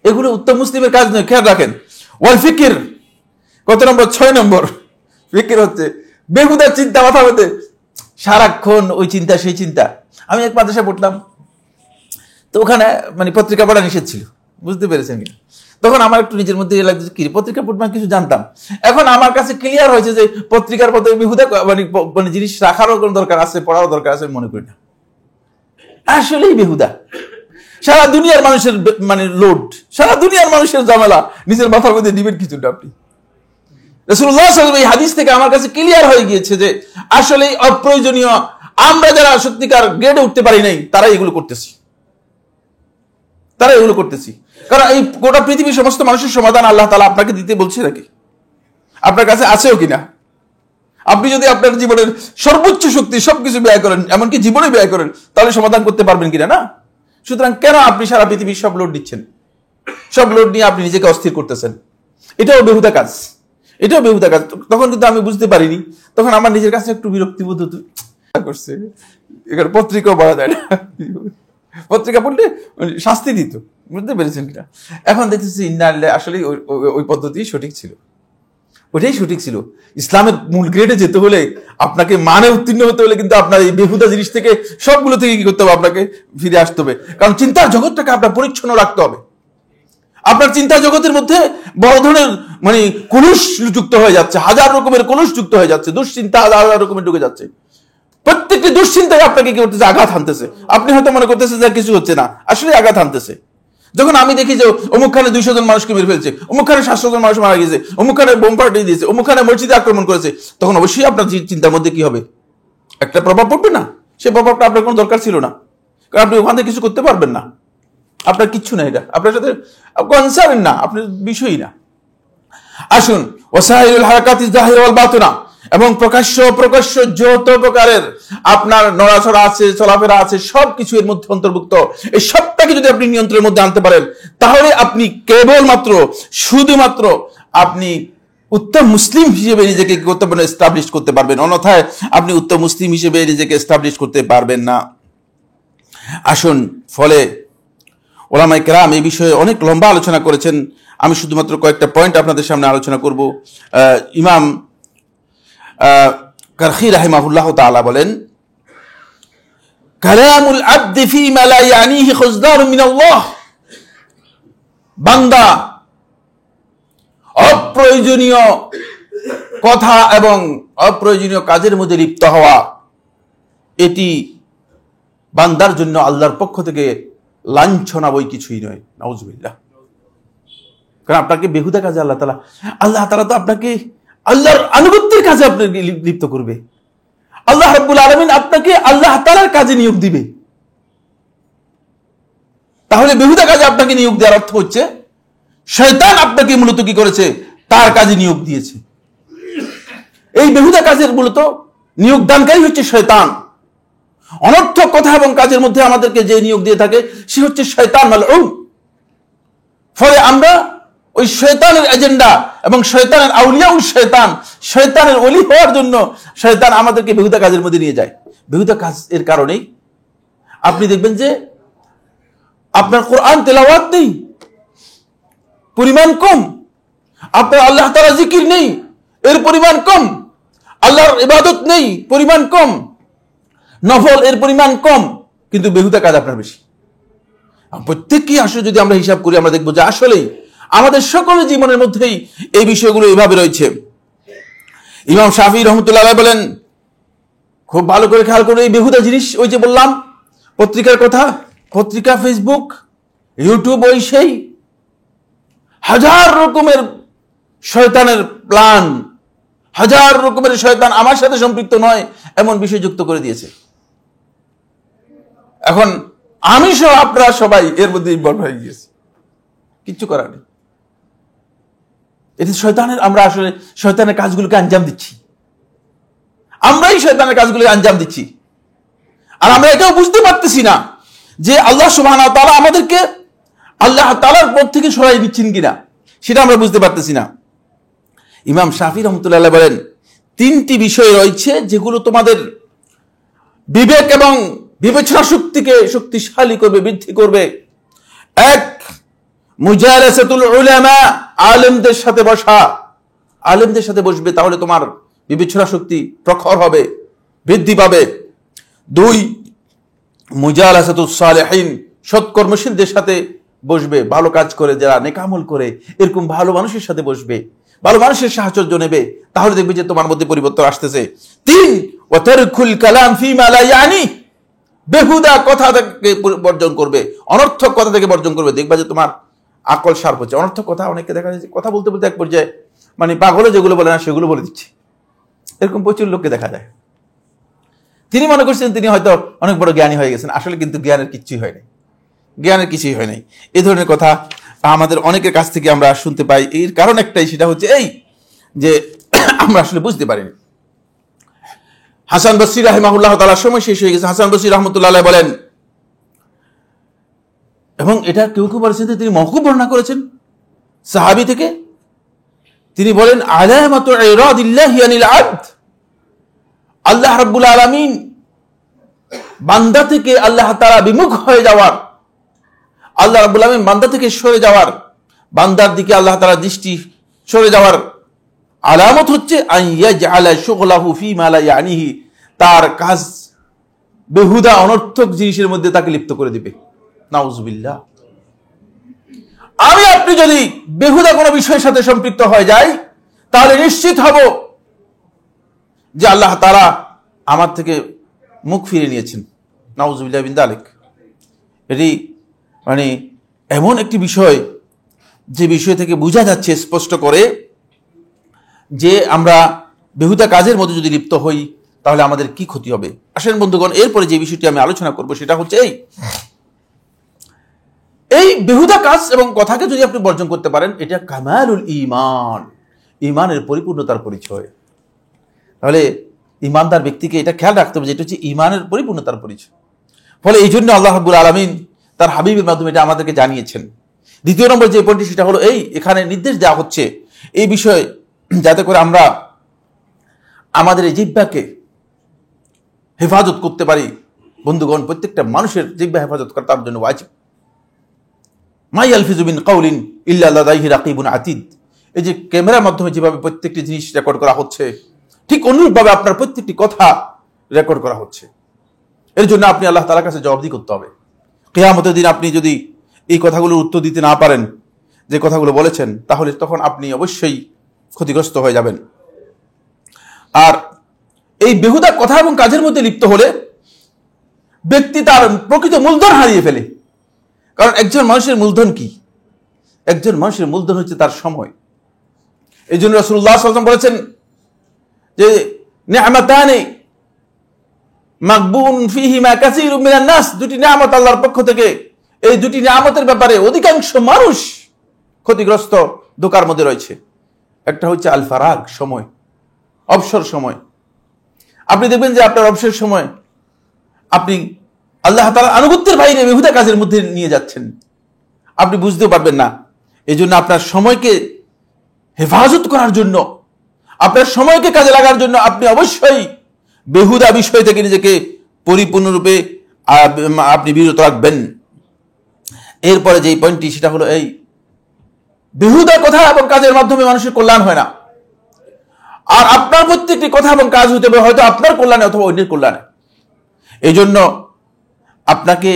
এগুলো উত্তম মুসলিমের কাজ নয়, খেয়াল রাখেন। ওয়াল ফিকির, কত নম্বর? 6 নম্বর। ফিকির হচ্ছে বেহুদার চিন্তা, মাথা মধ্যে সারাক্ষণ ওই চিন্তা সেই চিন্তা। আমি এক মাদ্রাসায় পড়তাম, তো ওখানে মানে পত্রিকা পড়া নিষেধ ছিল, বুঝতে পেরেছেন কিনা। তখন আমার একটু নিজের মধ্যে লাগছে কি পত্রিকা পড়তাম, কিছু জানতাম। এখন আমার কাছে ক্লিয়ার হয়েছে যে পত্রিকার মধ্যে বেহুদা মানে জিনিস রাখারও কোনো দরকার আছে, পড়ারও দরকার আছে, মনে করি না। আসলেই বেহুদা, সারা দুনিয়ার মানুষের মানে লোড, সারা দুনিয়ার মানুষের ঝামেলা নিজের মাথার মধ্যে নিবেন কিছুটা আপনি। রাসূলুল্লাহ সাল্লাল্লাহু আলাইহি ওয়াসাল্লাম এই হাদিস থেকে আমার কাছে ক্লিয়ার হয়ে গিয়েছে যে আসলেই অপ্রয়োজনীয়, আমরা যারা সত্যিকার গ্রেডে উঠতে পারি নাই তারা এগুলো করতেছি, কারণ এই গোটা পৃথিবীর সমস্ত মানুষের সমাধান আল্লাহ তাআলা আপনাকে দিতে বলছে নাকি? আপনার কাছে আছেও কিনা? আপনি যদি আপনার জীবনের সর্বোচ্চ শক্তি সবকিছু ব্যয় করেন, এমনকি জীবনে ব্যয় করেন, তাহলে সমাধান করতে পারবেন কিনা? না। সুতরাং কেন আপনি সারা পৃথিবীর সব লোড দিচ্ছেন? সব লোড নিয়ে আপনি নিজেকে অস্থির করতেছেন। এটাও বেহুদা কাজ, এটাও বেহুদা কাজ। তখন কিন্তু আমি বুঝতে পারিনি, তখন আমার নিজের কাছে একটু বিরক্তিবোধ করছে। এখানে পত্রিকাও পড়া যায় না, পত্রিকা পড়লে শাস্তি দিত, বুঝতে পেরেছেন কিনা। এখন দেখতেছি আসলে ওই পদ্ধতি সঠিক ছিল, ওটাই সঠিক ছিল। ইসলামের মূল গ্রেডে যেতে হলে, আপনাকে মানে উত্তীর্ণ হতে হলে কিন্তু আপনার এই বেহুদা জিনিস থেকে, সবগুলো থেকে কি করতে হবে? আপনাকে ফিরে আসতে হবে। কারণ চিন্তার জগৎটাকে আপনার পরিচ্ছন্ন রাখতে হবে। আপনার চিন্তা জগতের মধ্যে বড় ধরনের মানে কলুষ যুক্ত হয়ে যাচ্ছে, হাজার রকমের কলুষ যুক্ত হয়ে যাচ্ছে, দুশ্চিন্তা হাজার রকমের ঢুকে যাচ্ছে। প্রত্যেকটি দুশ্চিন্তায় আপনাকে কি করতেছে? আঘাত হানতেছে। আপনি হয়তো মনে করতেছেন যে কিছু হচ্ছে না, আসলে আঘাত হানতেছে। যখন আমি দেখি যে অমুকখানে 200 জন মানুষকে মেরে ফেলছে, অমুকখানে 700 জন মানুষ মারা গেছে, অমুকখানে বোম ফাটিয়ে দিয়েছে, অমুকখানে মসজিদে আক্রমণ করেছে, তখন অবশ্যই আপনার চিন্তার মধ্যে কি হবে? একটা প্রভাব পড়বে না? সে প্রভাবটা আপনার কোনো দরকার ছিল না, কারণ আপনি ওখান থেকে কিছু করতে পারবেন না, আপনার কিচ্ছু না, এটা আপনার সাথে কনসার্ন না, আপনার বিষয়ই না। আসুন, ওয়াসাইলুল হারাকাতিজ যাহিরা ওয়াল বাতিনা, এবং প্রকাশ্য প্রকাশ্য যত প্রকারের আপনার নড়াচড়া আছে, চলাফেরা আছে, সবকিছু এর মধ্যে অন্তর্ভুক্ত। এই সবটাকে যদি আপনি নিয়ন্ত্রণের মধ্যে আনতে পারেন, তাহলে আপনি কেবলমাত্র শুধুমাত্র আপনি উত্তম মুসলিম হিসেবে নিজেকে করতে পারবেন, এস্টাবলিশ করতে পারবেন। অন্যথায় আপনি উত্তম মুসলিম হিসেবে নিজেকে এস্টাবলিশ করতে পারবেন না। আসুন, ফলে ওলামায়ে কেরাম এই বিষয়ে অনেক লম্বা আলোচনা করেছেন। আমি শুধুমাত্র কয়েকটা পয়েন্ট আপনাদের সামনে আলোচনা করব। ইমাম কারখি রাহিমাহুল্লাহ তাআলা বলেন, কালামুল আবদি ফীমা লা ইয়ানিহি খুজদারুম মিনাল্লাহ, বান্দা অপ্রয়োজনীয় কথা এবং অপ্রয়োজনীয় কাজের মধ্যে লিপ্ত হওয়া, এটি বান্দার জন্য আল্লাহর পক্ষ থেকে লাঞ্ছনা বই কিছুই নয়। নাউজুবিল্লাহ। কারণ আপনাকে বেহুদা কাজে আল্লাহ তাআলা তো আপনাকে আল্লাহর আনুগত্যের কাজে আপনাকে লিপ্ত করবে। আল্লাহ রাব্বুল আলামিন আপনাকে আল্লাহ তাআলার কাজে নিয়োগ দিবে। তাহলে বেহুদা কাজে আপনাকে নিয়োগ দেওয়ার অর্থ হচ্ছে শয়তান আপনাকে মূলত কি করেছে? তার কাজে নিয়োগ দিয়েছে। এই বেহুদা কাজের মূলত নিয়োগদানকারী হচ্ছে শয়তান। অনর্থক কথা এবং কাজের মধ্যে আমাদেরকে যে নিয়োগ দিয়ে থাকে সে হচ্ছে শয়তান মালউন। ফলে আমরা ওই শয়তানের এজেন্ডা এবং শয়তানের আউলিয়াউল শয়তান, শয়তানের ওলি হওয়ার জন্য শয়তান আমাদেরকে বেহুদা কাজের মধ্যে নিয়ে যায়। বেহুদা কাজ এর কারণেই আপনি দেখবেন যে আপনার কোরআন তেলাওয়াত নেই, পরিমাণ কম। আপনার আল্লাহ তাআলা জিকির নেই, এর পরিমাণ কম। আল্লাহর ইবাদত নেই, পরিমাণ কম। নফল এর পরিমাণ কম, কিন্তু বেহুদা কাজ আপনার বেশি। প্রত্যেককেই আসলে যদি আমরা হিসাব করি, আমরা দেখবো যে আসলেই আমাদের সকলের জীবনের মধ্যেই এই বিষয়গুলো এইভাবে রয়েছে। ইমাম শাফি রহমতুল্লাহ আলাইহি বলেন, খুব ভালো করে খেয়াল করে, এই বেহুদা জিনিস, ওই যে বললাম পত্রিকার কথা, পত্রিকা, ফেসবুক, ইউটিউব, ওই সেই হাজার রকমের শয়তানের প্ল্যান, হাজার রকমের শয়তান আমার সাথে সম্পৃক্ত নয় এমন বিষয় যুক্ত করে দিয়েছে। এখন আমি সহ আপনারা সবাই এর মধ্যে ইনভলভ হয়ে গিয়েছি, কিচ্ছু করার নেই। এটি শয়তানের, আমরা আসলে শয়তানের কাজগুলোকে আঞ্জাম দিচ্ছি, আমরাই শয়তানের কাজগুলোকে আঞ্জাম দিচ্ছি। আর আমরা এটাও বুঝতে পারতেছি না যে আল্লাহ সুবহানাহু ওয়া তাআলা আমাদেরকে আল্লাহ তাআলার পথ থেকে সরাই দিচ্ছেন কিনা, সেটা আমরা বুঝতে পারতেছি না। ইমাম শাফি রহমতুল্লাহ আলাইহি বলেন, তিনটি বিষয় রয়েছে যেগুলো তোমাদের বিবেক এবং বিবেচনা শক্তিকে শক্তিশালী করবে, বৃদ্ধি করবে। এক, মুজালাসাতুল উলামা, আলেমদের সাথে বসা, আলেমদের সাথে বসবে, তাহলে তোমার বিবেচনা শক্তি প্রখর হবে, বৃদ্ধি পাবে। দুই, মুজালাসাতুস সালিহিন, সৎকর্মশীলদের সাথে বসবে, ভালো কাজ করে যারা নেকামল করে এরকম ভালো মানুষের সাথে বসবে, ভালো মানুষের সাহায্য নেবে, তাহলে দেখবে যে তোমার মধ্যে পরিবর্তন আসতেছে। তিন, ওয়া তারকুল কালাম ফিমা লা ইয়ানি, বেহুদা কথা থেকে বর্জন করবে, অনর্থক কথা থেকে বর্জন করবে, দেখবা যে তোমার আকল শার্প হচ্ছে। অনর্থক কথা, অনেকে দেখা যায় কথা বলতে বলতে এক পর্যায়ে মানে পাগলে যেগুলো বলে না সেগুলো বলে দিচ্ছে, এরকম প্রচুর লোককে দেখা যায়। তিনি মনে করছেন তিনি হয়তো অনেক বড় জ্ঞানী হয়ে গেছেন, আসলে কিন্তু জ্ঞানের কিছুই হয় নাই, জ্ঞানের কিছুই হয় নাই। এই ধরনের কথা আমাদের অনেকের কাছ থেকে আমরা শুনতে পাই। এর কারণ একটাই, সেটা হচ্ছে এই যে আমরা আসলে বুঝতে পারিনি। হাসান বসরি রাহিমাহুল্লাহ তাআলার সময় শেষ হয়ে গেছে। হাসান বসরি রাহমাতুল্লাহ আলাইহি বলেন, এবং এটা কেউ কেউ বলেছেন তিনি মওকুফ বর্ণনা করেছেন সাহাবী থেকে, তিনি বলেন, আলামাতু ইরাদিল্লাহি আনিল আবদ, আল্লাহ রাব্বুল আলামিন বান্দা থেকে আল্লাহ তাআলা বিমুখ হয়ে যাওয়ার, আল্লাহ রাব্বুল আলামিন বান্দা থেকে সরে যাওয়ার, বান্দার দিকে আল্লাহ তাআলা দৃষ্টি সরে যাওয়ার আলামত হচ্ছে আইয়াজআলা শুগলাহু ফিমা লা ইয়ানিহি, তার কাজ বেহুদা অনর্থক জিনিসের মধ্যে তাকে লিপ্ত করে দিবে। নাউজুবিল্লাহ। আমি আপনি যদি বেহুদা কোনো বিষয়ের সাথে সম্পৃক্ত হয়ে যাই, তাহলে নিশ্চিত হব যে আল্লাহ তাআলা আমার থেকে মুখ ফিরে নিয়েছেন। নাউজুবিল্লাহ মিন যালিক। এটি মানে এমন একটি বিষয় যে বিষয় থেকে বোঝা যাচ্ছে স্পষ্ট করে যে আমরা বেহুদা কাজের মধ্যে যদি লিপ্ত হই তাহলে আমাদের কি ক্ষতি হবে। আসেন বন্ধুগণ, এরপরে যে বিষয়টি আমি আলোচনা করব সেটা হচ্ছে এই বেহুদা কাজ এবং কথাকে যদি আপনি বর্জন করতে পারেন, এটা কামালুল ঈমান, ঈমানের পরিপূর্ণতার পরিচয়। তাহলে ঈমানদার ব্যক্তিকে এটা খেয়াল রাখতে হবে যে এটা হচ্ছে ঈমানের পরিপূর্ণতার পরিচয়। ফলে এই জন্য আল্লাহ রাব্বুল আলামিন তার হাবিবের মাধ্যমে এটা আমাদেরকে জানিয়েছেন। দ্বিতীয় নম্বর যে পয়েন্টটি সেটা হলো এখানে নির্দেশ দেওয়া হচ্ছে এই বিষয়ে, যাতে করে আমরা আমাদের এই জিহ্বাকে হেফাজত করতে পারি। বন্ধুগণ, প্রত্যেকটা মানুষের জিহ্বা হেফাজত করা তার জন্য ওয়াজিব। মা ইয়ালফিজু মিন কাউলিন ইল্লা লাদাইহি রাকিবুন আতীদ, এই যে ক্যামেরার মাধ্যমে যেভাবে প্রত্যেকটি জিনিস রেকর্ড করা হচ্ছে, ঠিক অনুরূপভাবে আপনার প্রত্যেকটি কথা রেকর্ড করা হচ্ছে। এর জন্য আপনি আল্লাহ তাআলার কাছে জবাবদিহি করতে হবে। কিয়ামতের দিন আপনি যদি এই কথাগুলোর উত্তর দিতে না পারেন, যে কথাগুলো বলেছেন, তাহলে তখন আপনি অবশ্যই ক্ষতিগ্রস্ত হয়ে যাবেন। আর এই বেহুদা কথা এবং কাজের মধ্যে লিপ্ত হলে ব্যক্তি তার প্রকৃত মূলধন হারিয়ে ফেলে। কারণ একজন মানুষের মূলধন কি? একজন মানুষের মূলধন হচ্ছে তার সময়। এই জন্য রাসূলুল্লাহ সাল্লাল্লাহু আলাইহি ওয়াসাল্লাম বলেছেন যে নি'মাতানি মাগবুন ফিহিমা কাসীরুম মিনান নাস, দুটি নিয়ামত আল্লাহর পক্ষ থেকে, এই দুটি নিয়ামতের ব্যাপারে অধিকাংশ মানুষ ক্ষতিগ্রস্ত, ধোঁকার মধ্যে রয়েছে। একটা হচ্ছে আল ফারাগ, সময়, অবসর সময়। আপনি দেখবেন যে আপনার অবসর সময় আপনি আল্লাহ তাআলার আনুগত্যের বাইরে বেহুদা কাজের মধ্যে নিয়ে যাচ্ছেন, আপনি বুঝতেও পারবেন না। এই জন্য আপনার সময়কে হেফাজত করার জন্য, আপনার সময়কে কাজে লাগার জন্য আপনি অবশ্যই বেহুদা বিষয় থেকে নিজেকে পরিপূর্ণরূপে আপনি বিরত রাখবেন। এরপরে যে পয়েন্টটি সেটা হলো বেহুদা কথা এবং কাজের মাধ্যমে মানুষের কল্যাণ হয় না। আর আপনার প্রত্যেকটি কথা এবং কাজ হতে হবে হয়তো আপনার কল্যাণে অথবা অন্যের কল্যাণে। এই জন্য আপনাকে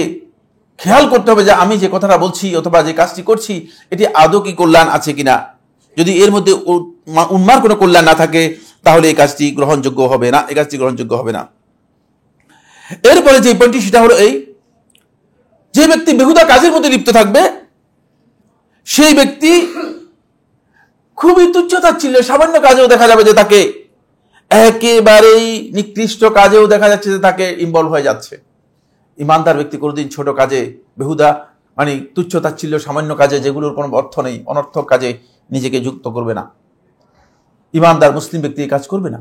খেয়াল করতে হবে যে আমি যে কথাটা বলছি অথবা যে কাজটি করছি এটি আদৌ কি কল্যাণ আছে কিনা। যদি এর মধ্যে উন্মার কোনো কল্যাণ না থাকে তাহলে এই কাজটি গ্রহণযোগ্য হবে না, এই কাজটি গ্রহণযোগ্য হবে না। এরপরে যে পয়েন্টটি সেটা হলো এই, যে ব্যক্তি বেহুদা কাজের মধ্যে লিপ্ত থাকবে সেই ব্যক্তি খুবই তুচ্ছ-তাচ্ছিল্য, সামান্য কাজেও দেখা যাবে যে তাকে, একেবারেই নিকৃষ্ট কাজেও দেখা যাচ্ছে যে তাকে ইনভলভ হয়ে যাচ্ছে। ইমানদার ব্যক্তি কোনোদিন ছোট কাজে, বেহুদা মানে তুচ্ছ-তাচ্ছিল্য সামান্য কাজে যেগুলোর কোনো অর্থ নেই, অনর্থক কাজে নিজেকে যুক্ত করবে না। ইমানদার মুসলিম ব্যক্তি এই কাজ করবে না।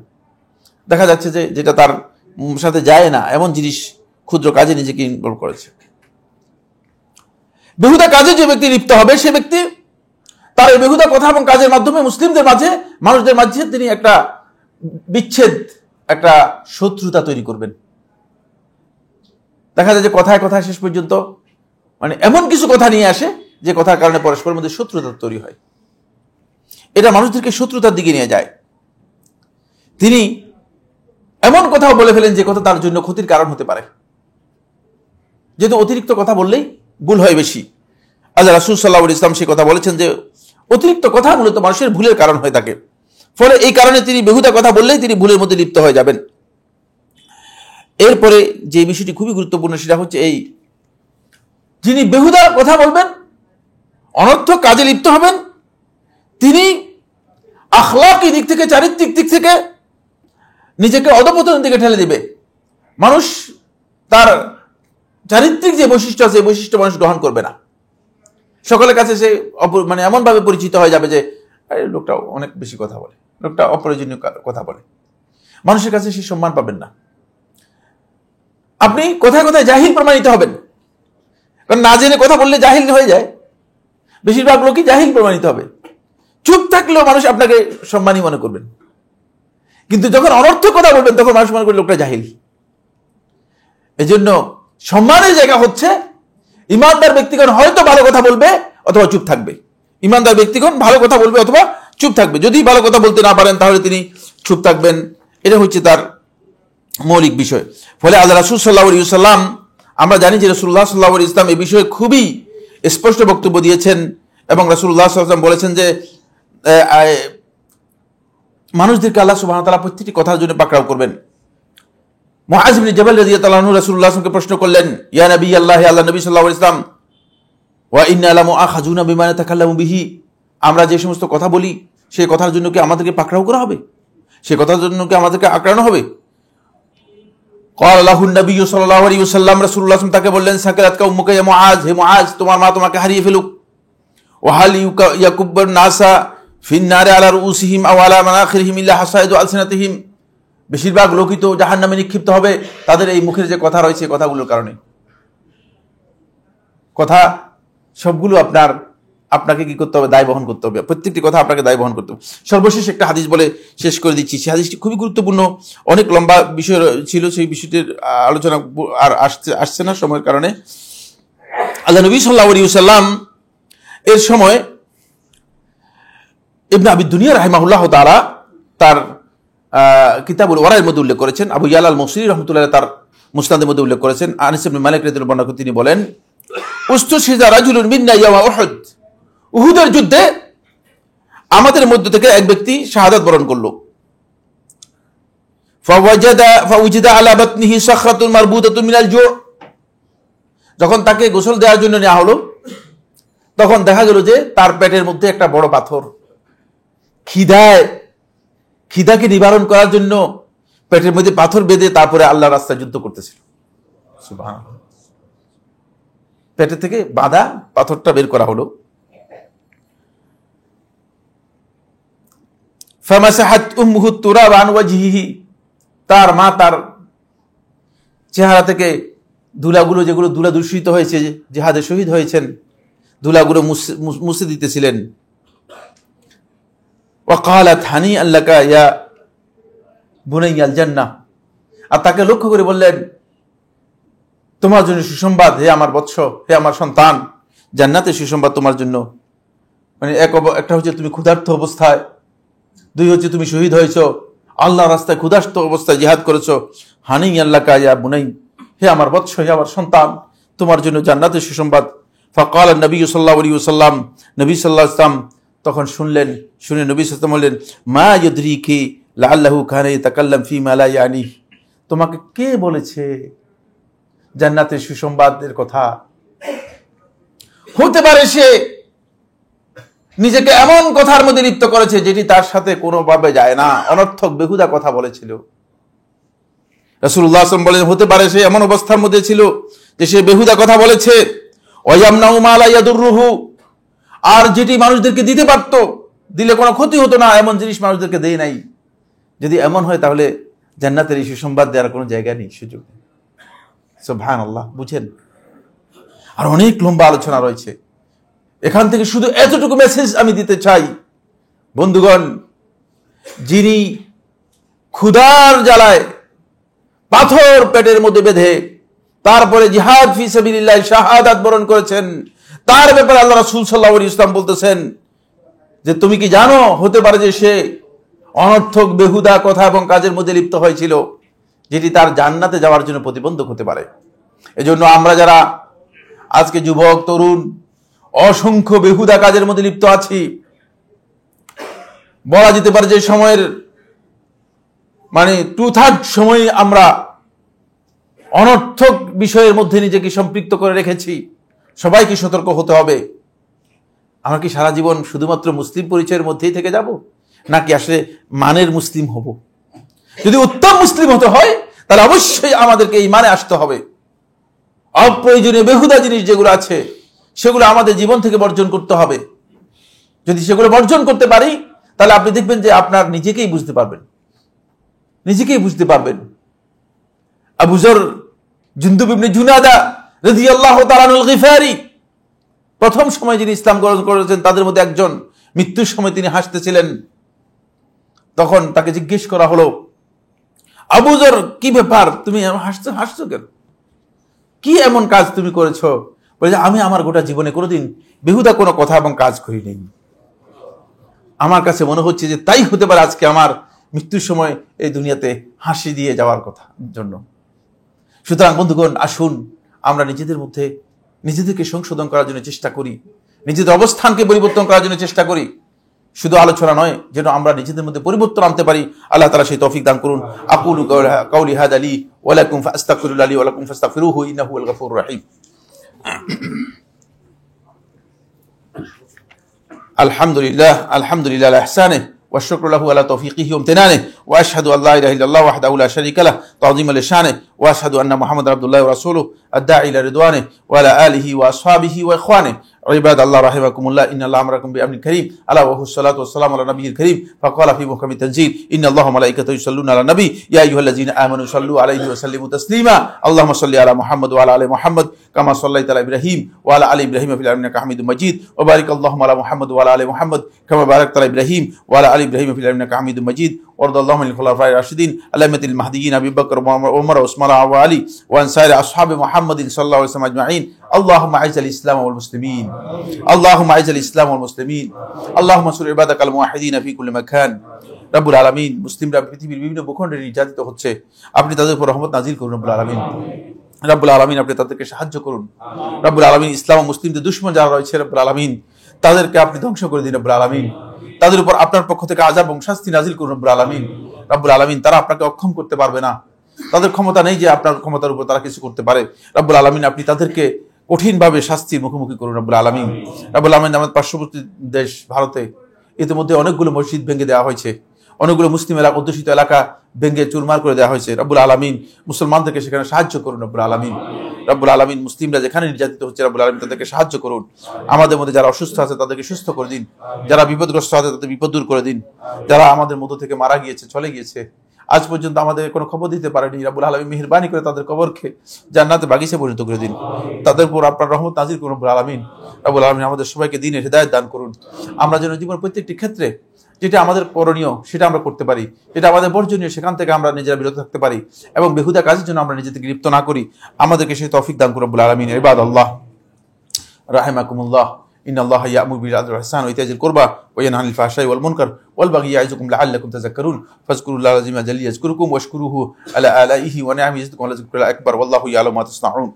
দেখা যাচ্ছে যে যেটা তার সাথে যায় না এমন জিনিস, ক্ষুদ্র কাজে নিজেকে ইনভলভ করেছে। বেহুদা কাজে যে ব্যক্তি লিপ্ত হবে সে ব্যক্তি তার এই বেহুদা কথা এবং কাজের মাধ্যমে মুসলিমদের মাঝে, মানুষদের মাঝে তিনি একটা বিচ্ছেদ, একটা শত্রুতা তৈরি করবেন। দেখা যায় যে কথায় কথায় শেষ পর্যন্ত মানে এমন কিছু কথা নিয়ে আসে যে কথার কারণে পরস্পরের মধ্যে শত্রুতা তৈরি হয়। এটা মানুষদেরকে শত্রুতার দিকে নিয়ে যায়। তিনি এমন কথাও বলে ফেলেন যে কথা তার জন্য ক্ষতির কারণ হতে পারে, যেহেতু অতিরিক্ত কথা বললেই ভুল হয় বেশি। আল্লাহ রাসূল সাল্লাল্লাহু আলাইহি ওয়াসাল্লাম সেই কথা বলেছেন যে অতিরিক্ত কথা মূলত মানুষের ভুলের কারণ হয়ে থাকে। ফলে এই কারণে তিনি বেহুদা কথা বললেই তিনি ভুলের মধ্যে লিপ্ত হয়ে যাবেন। এরপরে যে বিষয়টি খুবই গুরুত্বপূর্ণ সেটা হচ্ছে এই, যিনি বেহুদা কথা বলবেন, অনর্থক কাজে লিপ্ত হবেন, তিনি আখলাকি দিক থেকে, চারিত্রিক দিক থেকে নিজেকে অধঃপতনের দিকে ঠেলে দিবে। মানুষ তার চারিত্রিক যে বৈশিষ্ট্য আছে, বৈশিষ্ট্য মানুষ গ্রহণ করবে না। সকলের কাছে সে মানে এমন ভাবে পরিচিত হয়ে যাবে যে লোকটা অনেক বেশি কথা বলে, লোকটা অপ্রয়োজনীয় কথা বলে। মানুষের কাছে সে সম্মান পাবেন না। আপনি কোথায় কোথায় জাহিল প্রমাণিত হবেন, কারণ না জেনে কথা বললে জাহিল হয়ে যায়। বেশিরভাগ লোকই জাহিল প্রমাণিত হবে। চুপ থাকলেও মানুষ আপনাকে সম্মানী মনে করবেন, কিন্তু যখন অনর্থক কথা বলবেন তখন মানুষ মনে করবে লোকটা জাহিল। এজন্য সম্মানের জায়গা হচ্ছে ইমানদার ব্যক্তিগণ হয়তো ভালো কথা বলবে অথবা চুপ থাকবে। ইমানদার ব্যক্তিগণ ভালো কথা বলবে অথবা চুপ থাকবে। যদি ভালো কথা বলতে না পারেন তাহলে তিনি চুপ থাকবেন। এটা হচ্ছে তার মৌলিক বিষয়। ফলে আল্লাহ রাসূল সাল্লাল্লাহু আলাইহি ওয়াসাল্লাম, আমরা জানি যে রাসূলুল্লাহ সাল্লাল্লাহু আলাইহি ওয়াসাল্লাম এই বিষয়ে খুবই স্পষ্ট বক্তব্য দিয়েছেন এবং রাসূলুল্লাহ সাল্লাল্লাহু আলাইহি ওয়াসাল্লাম বলেছেন যে মানুষদেরকে আল্লাহ সুবহানাহু ওয়া তাআলা প্রত্যেকটি কথার জন্য পাকড়াও করবেন। মুআয ইবনে জাবাল রাদিয়াল্লাহু আনহু রাসূলুল্লাহ সাল্লাল্লাহু আলাইহি ওয়াসাল্লামকে প্রশ্ন করলেন, ইয়া নবী আল্লাহ, আল্লাহ নবী সাল্লাল্লাহু আলাইহি ওয়াসাল্লাম, ওয়া ইন্না লামুআখাযুনা বিমা নাতাকাল্লামু বিহি, আমরা যে সমস্ত কথা বলি সেই কথার জন্য কি আমাদেরকে পাকড়াও করা হবে? সেই কথার জন্য কি আমাদেরকে আঁকড়ানো হবে? ক্বালা লাহু নবী সাল্লাল্লাহু আলাইহি ওয়াসাল্লাম, রাসূলুল্লাহ সাল্লাল্লাহু আলাইহি ওয়াসাল্লাম তাকে বললেন, সাকালাতকা উম্মুকা ইয়া মুআয, হে মুআয, তোমার মা তোমাকে হারিয়ে ফেলুক। ওয়া হাল ইয়াকুব্বান নাসা ফিন নারি আলা রুউসিহিম আও আলা মানাখিরিহিম ইল্লা হাসাইদু আলসিনাতিহিম, বেশিরভাগ লোকই তো জাহান্নামে নিক্ষিপ্ত হবে তাদের এই মুখের যে কথা রয়েছে কথাগুলোর কারণে। কথা সবগুলো আপনাকে কি করতে হবে? দায় বহন করতে হবে। প্রত্যেকটি কথা আপনাকে দায় বহন করতে হবে। সর্বশেষ একটা হাদিস বলে শেষ করে দিচ্ছি। সেই হাদিসটি খুবই গুরুত্বপূর্ণ, অনেক লম্বা বিষয় ছিল, সেই বিষয়টির আলোচনা আর আসছে না সময়ের কারণে। আল্লাহ নবী সাল্লাল্লাহু আলাইহি ওয়াসাল্লাম এর সময় ইবনে আবি দুনিয়া রাহিমাহুল্লাহ তাআলা তার কিতাবুল ওয়ারা'র মধ্যে উল্লেখ করেছেন, আবু ইয়ালা আল মুসরি রাহমাতুল্লাহ তার মুসনাদের মধ্যে উল্লেখ করেছেন, আনাস ইবনে মালিক রাদিয়াল্লাহু আনহু তিনি বলেন, উস্তুশহিদা রাজুলুন মিন্না ইয়াওমা উহুদ, উহুদের যুদ্ধে আমাদের মধ্য থেকে এক ব্যক্তি শাহাদাত বরণ করলো। ফাওয়াজাদা আলা বাতনিহি সাখরাতুন মারবুতাতুন মিনাল জু', যখন তাকে গোসল দেওয়ার জন্য নেওয়া হলো তখন দেখা গেল যে তার পেটের মধ্যে একটা বড় পাথর। খিদাকে নিবারণ করার জন্য পেটের মধ্যে পাথর বেঁধে তারপরে আল্লাহর রাস্তায় যুদ্ধ করতেছিল। সুবহানাল্লাহ। পেটের থেকে বাঁধা পাথরটা বের করা হলো। ফামাসাহাত উম্মুহু তুরাব আন ওয়াজহিহি, তার মা তার চেহারা থেকে ধুলাগুলো, যেগুলো ধুলা দূষিত হয়েছে, জিহাদে শহীদ হয়েছেন, ধুলাগুলো মুছে দিতেছিলেন। ওয়াকালাত হানিআন লাকা ইয়া বুনাইয়াল জান্নাহ, আর তাকে লক্ষ্য করে বললেন, তোমার জন্য সুসংবাদ হে আমার বৎস, হে আমার সন্তান, জান্নাতের সুসংবাদ তোমার জন্য। মানে একটা হচ্ছে তুমি ক্ষুধার্ত অবস্থায়, দুই হচ্ছে তুমি শহীদ হয়েছো, আল্লাহর রাস্তায় ক্ষুধার্ত অবস্থায় জিহাদ করেছো। হানিআন লাকা ইয়া বুনাই, হে আমার বৎস, হে আমার সন্তান, তোমার জন্য জান্নাতের সুসংবাদ। ফাকাল নবী সাল্লাল্লাহু আলাইহি ওয়াসাল্লাম, নবী সাল্লাল্লাহু আলাইহি ওয়াসাল্লাম তখন শুনলেন, শুনে নবী সাল্লাল্লাহু আলাইহি ওয়াসাল্লাম বললেন, মা ইয়াদরিকি লাআল্লাহু কানা ইয়াতাকাল্লাম ফীমা লা ইয়ানি। তোমাকে কে বলেছে জান্নাতের সুসংবাদের কথা? হতে পারে সে নিজেকে এমন কথার মধ্যে লিপ্ত করেছে যেটি তার সাথে কোনোভাবে যায় না, অনর্থক বেহুদা কথা বলেছিল। রাসূলুল্লাহ সাল্লাল্লাহু আলাইহি ওয়াসাল্লাম বলেন, হতে পারে সে এমন অবস্থার মধ্যে ছিল যে সে বেহুদা কথা বলেছে। ওয়ায়ামনাউ মা লা ইয়াদুররুহু, আর যেটি মানুষদেরকে দিতে পারত, দিলে কোনো ক্ষতি হতো না, এমন জিনিস মানুষদেরকে দেয় নাই। যদি এমন হয় তাহলে জান্নাতের এই সুসংবাদ দেওয়ার কোনো জায়গা নেই, সুযোগ নেই। সুবহানাল্লাহ, বুঝেন? আর অনেক লম্বা আলোচনা রয়েছে। এখান থেকে শুধু এতটুকু মেসেজ আমি দিতে চাই, বন্ধুগণ, যিনি ক্ষুধার জ্বালায় পাথর পেটের মধ্যে বেঁধে তারপরে জিহাদ ফি সাবিলিল্লাহ শাহাদাত বরণ করেছেন, তার ব্যাপারে আল্লাহ রাসূল সাল্লাল্লাহু আলাইহি ওয়াসাল্লাম বলতেছেন যে তুমি কি জানো, হতে পারে যে সে অনর্থক বেহুদা কথা এবং কাজের মধ্যে লিপ্ত হয়েছিল, যেটি তার জান্নাতে যাওয়ার জন্য প্রতিবন্ধক হতে পারে। এজন্য আমরা যারা আজকে যুবক তরুণ অসংখ্য বেহুদা কাজের মধ্যে লিপ্ত আছি, বলা যেতে পারে যে সময়ের 2/3 সময় আমরা অনর্থক বিষয়ের মধ্যে নিজেকে সম্পৃক্ত করে রেখেছি। সবাইকে সতর্ক হতে হবে। আমরা কি সারা জীবন শুধুমাত্র মুসলিম পরিচয়ের মধ্যেই থেকে যাব, নাকি আসলে মানের মুসলিম হব? যদি উত্তম মুসলিম হতে হয় তাহলে অবশ্যই আমাদেরকে এই মানে আসতে হবে। অপ্রয়োজনীয় বেহুদা জিনিস যেগুলো আছে সেগুলো আমাদের জীবন থেকে বর্জন করতে হবে। যদি সেগুলো বর্জন করতে পারি তাহলে আপনি দেখবেন যে আপনার নিজেকেই বুঝতে পারবেন। আবু যর জুনদুব ইবনে জুনাদা রাদিয়াল্লাহু তাআলা আল গিফারি, প্রথম সময় যিনি ইসলাম গ্রহণ করেছেন তাদের মধ্যে একজন, মৃত্যুর সময় তিনি হাসতেছিলেন। তখন তাকে জিজ্ঞেস করা হলো, আবু যর, কি ব্যাপার, তুমি হাসছো কেন? কি এমন কাজ তুমি করেছো? বলে যে আমি আমার গোটা জীবনে কোনোদিন বেহুদা কোনো কথা এবং কাজ করিনি। আমার কাছে মনে হচ্ছে যে তাই হতে পারে আজকে আমার মৃত্যুর সময় এই দুনিয়াতে হাসি দিয়ে যাওয়ার কথা জন্য। সুতরাং বন্ধুগণ, আসুন আমরা নিজেদের মধ্যে নিজেদেরকে সংশোধন করার জন্য চেষ্টা করি, নিজেদের অবস্থানকে পরিবর্তন করার জন্য চেষ্টা করি। শুধু আলোচনা নয়, যেন আমরা নিজেদের মধ্যে পরিবর্তন আনতে পারি। আল্লাহ তাআলা সেই তৌফিক দান করুন। আকুলু কাউলি হাযা লি ওয়া লাকুম ফাস্তাগফিরুল্লাহ লি ওয়া লাকুম ফাস্তাগফিরুহু ইন্নাহু হুয়াল গফুরুর রহিম। আলহামদুলিল্লাহ আলা ইহসানিহি ওয়া শুকরু লাহু আলা তৌফিকিহি ওয়া ইমতিনানিহি ওয়া আশহাদু আল্লা ইলাহা ইল্লাল্লাহ ওয়াহদাহু লা শারীকা লাহু তা'যীমান লিশানিহি ওয়া আশহাদু আন্না মুহাম্মাদার আবদুল্লাহি ওয়া রাসূলুহু আদ-দাঈ ইলা রিদওয়ানিহি ওয়া আলা আলিহি ওয়া আসহাবিহি ওয়া ইখওয়ানিহি ইবাদাল্লাহ রাহিমাকুমুল্লাহ ইন্নাল্লাহা আমারাকুম বিআমরিন কারীম আলা ওয়া হুস সালাতু ওয়াস সালামু আলা নাবিয়্যিল কারীম ফাকালা ফি মুহকামিত তানজিল ইন্নাল্লাহা ওয়া মালাইকাতাহু ইউসাল্লুনা আলান নবী ইয়া আইয়ুহাল্লাযীনা আমানু সাল্লু আলাইহি ওয়া সাল্লিমু তাসলিমা আল্লাহুম্মা সাল্লি আলা মুহাম্মাদ ওয়া আলা আলি মুহাম্মাদ কামা সাল্লাইতা আলা ইব্রাহিম ওয়া আলা আলি ইব্রাহিম ফিল আলামিন ইন্নাকা হামিদুম মাজিদ ওয়া বারিক আল্লাহুম্মা আলা মুহাম্মাদ ওয়া আলা আলি মুহাম্মাদ কামা বারাকতা আলা ইব্রাহিম ওয়া আলা আলি ইব্রাহিম ফিল আলামিন ইন্নাকা হামিদুম মাজিদ وارض اللهم عن الخلفاء الراشدين الأئمة المهديين أبي بكر وعمر وعثمان وعلي وعن سائر أصحاب محمد صلى الله عليه وسلم أجمعين اللهم أعز الإسلام والمسلمين اللهم أعز الإسلام والمسلمين اللهم انصر عبادك الموحدين في كل مكان রব্বুল আলামিন, মুসলিমরা পৃথিবীর বিভিন্ন ভূখণ্ডে নির্যাতিত হচ্ছে, আপনি তাদের উপর রহমত নাজিল করুন রব্বুল আলামিন। রব্বুল আলামিন, আপনি তাদেরকে সাহায্য করুন রব্বুল আলামিন। ইসলাম ও মুসলিমদের দুশমন যারা রয়েছে রব্বুল আলামিন, তাদেরকে আপনি ধ্বংস করে দিন রব্বুল আলামিন। তাদের উপর আপনার পক্ষ থেকে আযাব এবং শাস্তি নাজিল করুন রব্বুল আলামিন। রব্বুল আলামিন, তারা আপনাকে অক্ষম করতে পারবে না, তাদের ক্ষমতা নেই যে আপনার ক্ষমতার উপর তারা কিছু করতে পারে। রব্বুল আলামিন, আপনি তাদেরকে কঠিনভাবে শাস্তির মুখোমুখি করুন রব্বুল আলামিন। রব্বুল আলামিন, আমাদের পার্শ্ববর্তী দেশ ভারতে ইতিমধ্যে অনেকগুলো মসজিদ ভেঙে দেওয়া হয়েছে, অনেকগুলো মুসলিম এলাকা, অধ্যুষিত এলাকা ভেঙে চুরমার করে দেওয়া হয়েছে। রব্বুল আলামিন, মুসলমানদেরকে সেখানে সাহায্য করুন রব্বুল আলামিন। রব্বুল আলামিন, মুসলিমরা যেখানে নির্যাতিত হচ্ছে রব্বুল আলামিন তাদেরকে সাহায্য করুন। আমাদের মধ্যে যারা অসুস্থ আছে তাদেরকে সুস্থ করে দিন, যারা বিপদগ্রস্ত আছে তাদের বিপদ দূর করে দিন, যারা আমাদের মধ্য থেকে মারা গিয়েছে, চলে গিয়েছে, আজ পর্যন্ত আমাদের কোনো খবর দিতে পারেনি, রব্বুল আলামিন মেহেরবানি করে তাদের কবরকে জান্নাতে বাগিচা পরিণত করে দিন, তাদের উপর আপনার রহমত নাজিল করুন রব্বুল আলামিন। রব্বুল আলামিন, আমাদের সবাইকে দ্বীনের হিদায়াত দান করুন। আমরা যেন জীবনের প্রত্যেকটি ক্ষেত্রে যেটা আমাদের করণীয় সেটা আমরা করতে পারি, যেটা আমাদের বর্জনীয় সেখান থেকে আমরা নিজেরা বিরত থাকতে পারি, এবং বেহুদা কাজের জন্য আমরা নিজেদেরকে লিপ্ত না করি। আমাদেরকে সেই তৌফিক দান করুন রব্বুল আলামিন। ইবাদাল্লাহ রাহিমাকুমুল্লাহ, ইন্নাল্লাহা ইয়া'মুরু বিল আদলি ওয়াল ইহসান ওয়া ইতা'জিল কুরবা ওয়া ইয়ানহা আনিল ফাহশাই ওয়াল মুনকার ওয়াল বাগয়ি ইয়া'iযুকুম লা'আল্লাকুম তাযাক্কারুন ফাযকুরুল্লাহা আল-'আযীমা জাল্লা ইয়াযকুরুকুম ওয়াশকুরুহু আলা আলাইহি ওয়া নি'আমিহি ইয়াজিদকুম ওয়া লাযিকরুল্লাহি আকবার ওয়াল্লাহু ইয়া'লামু মা তাসনাউন।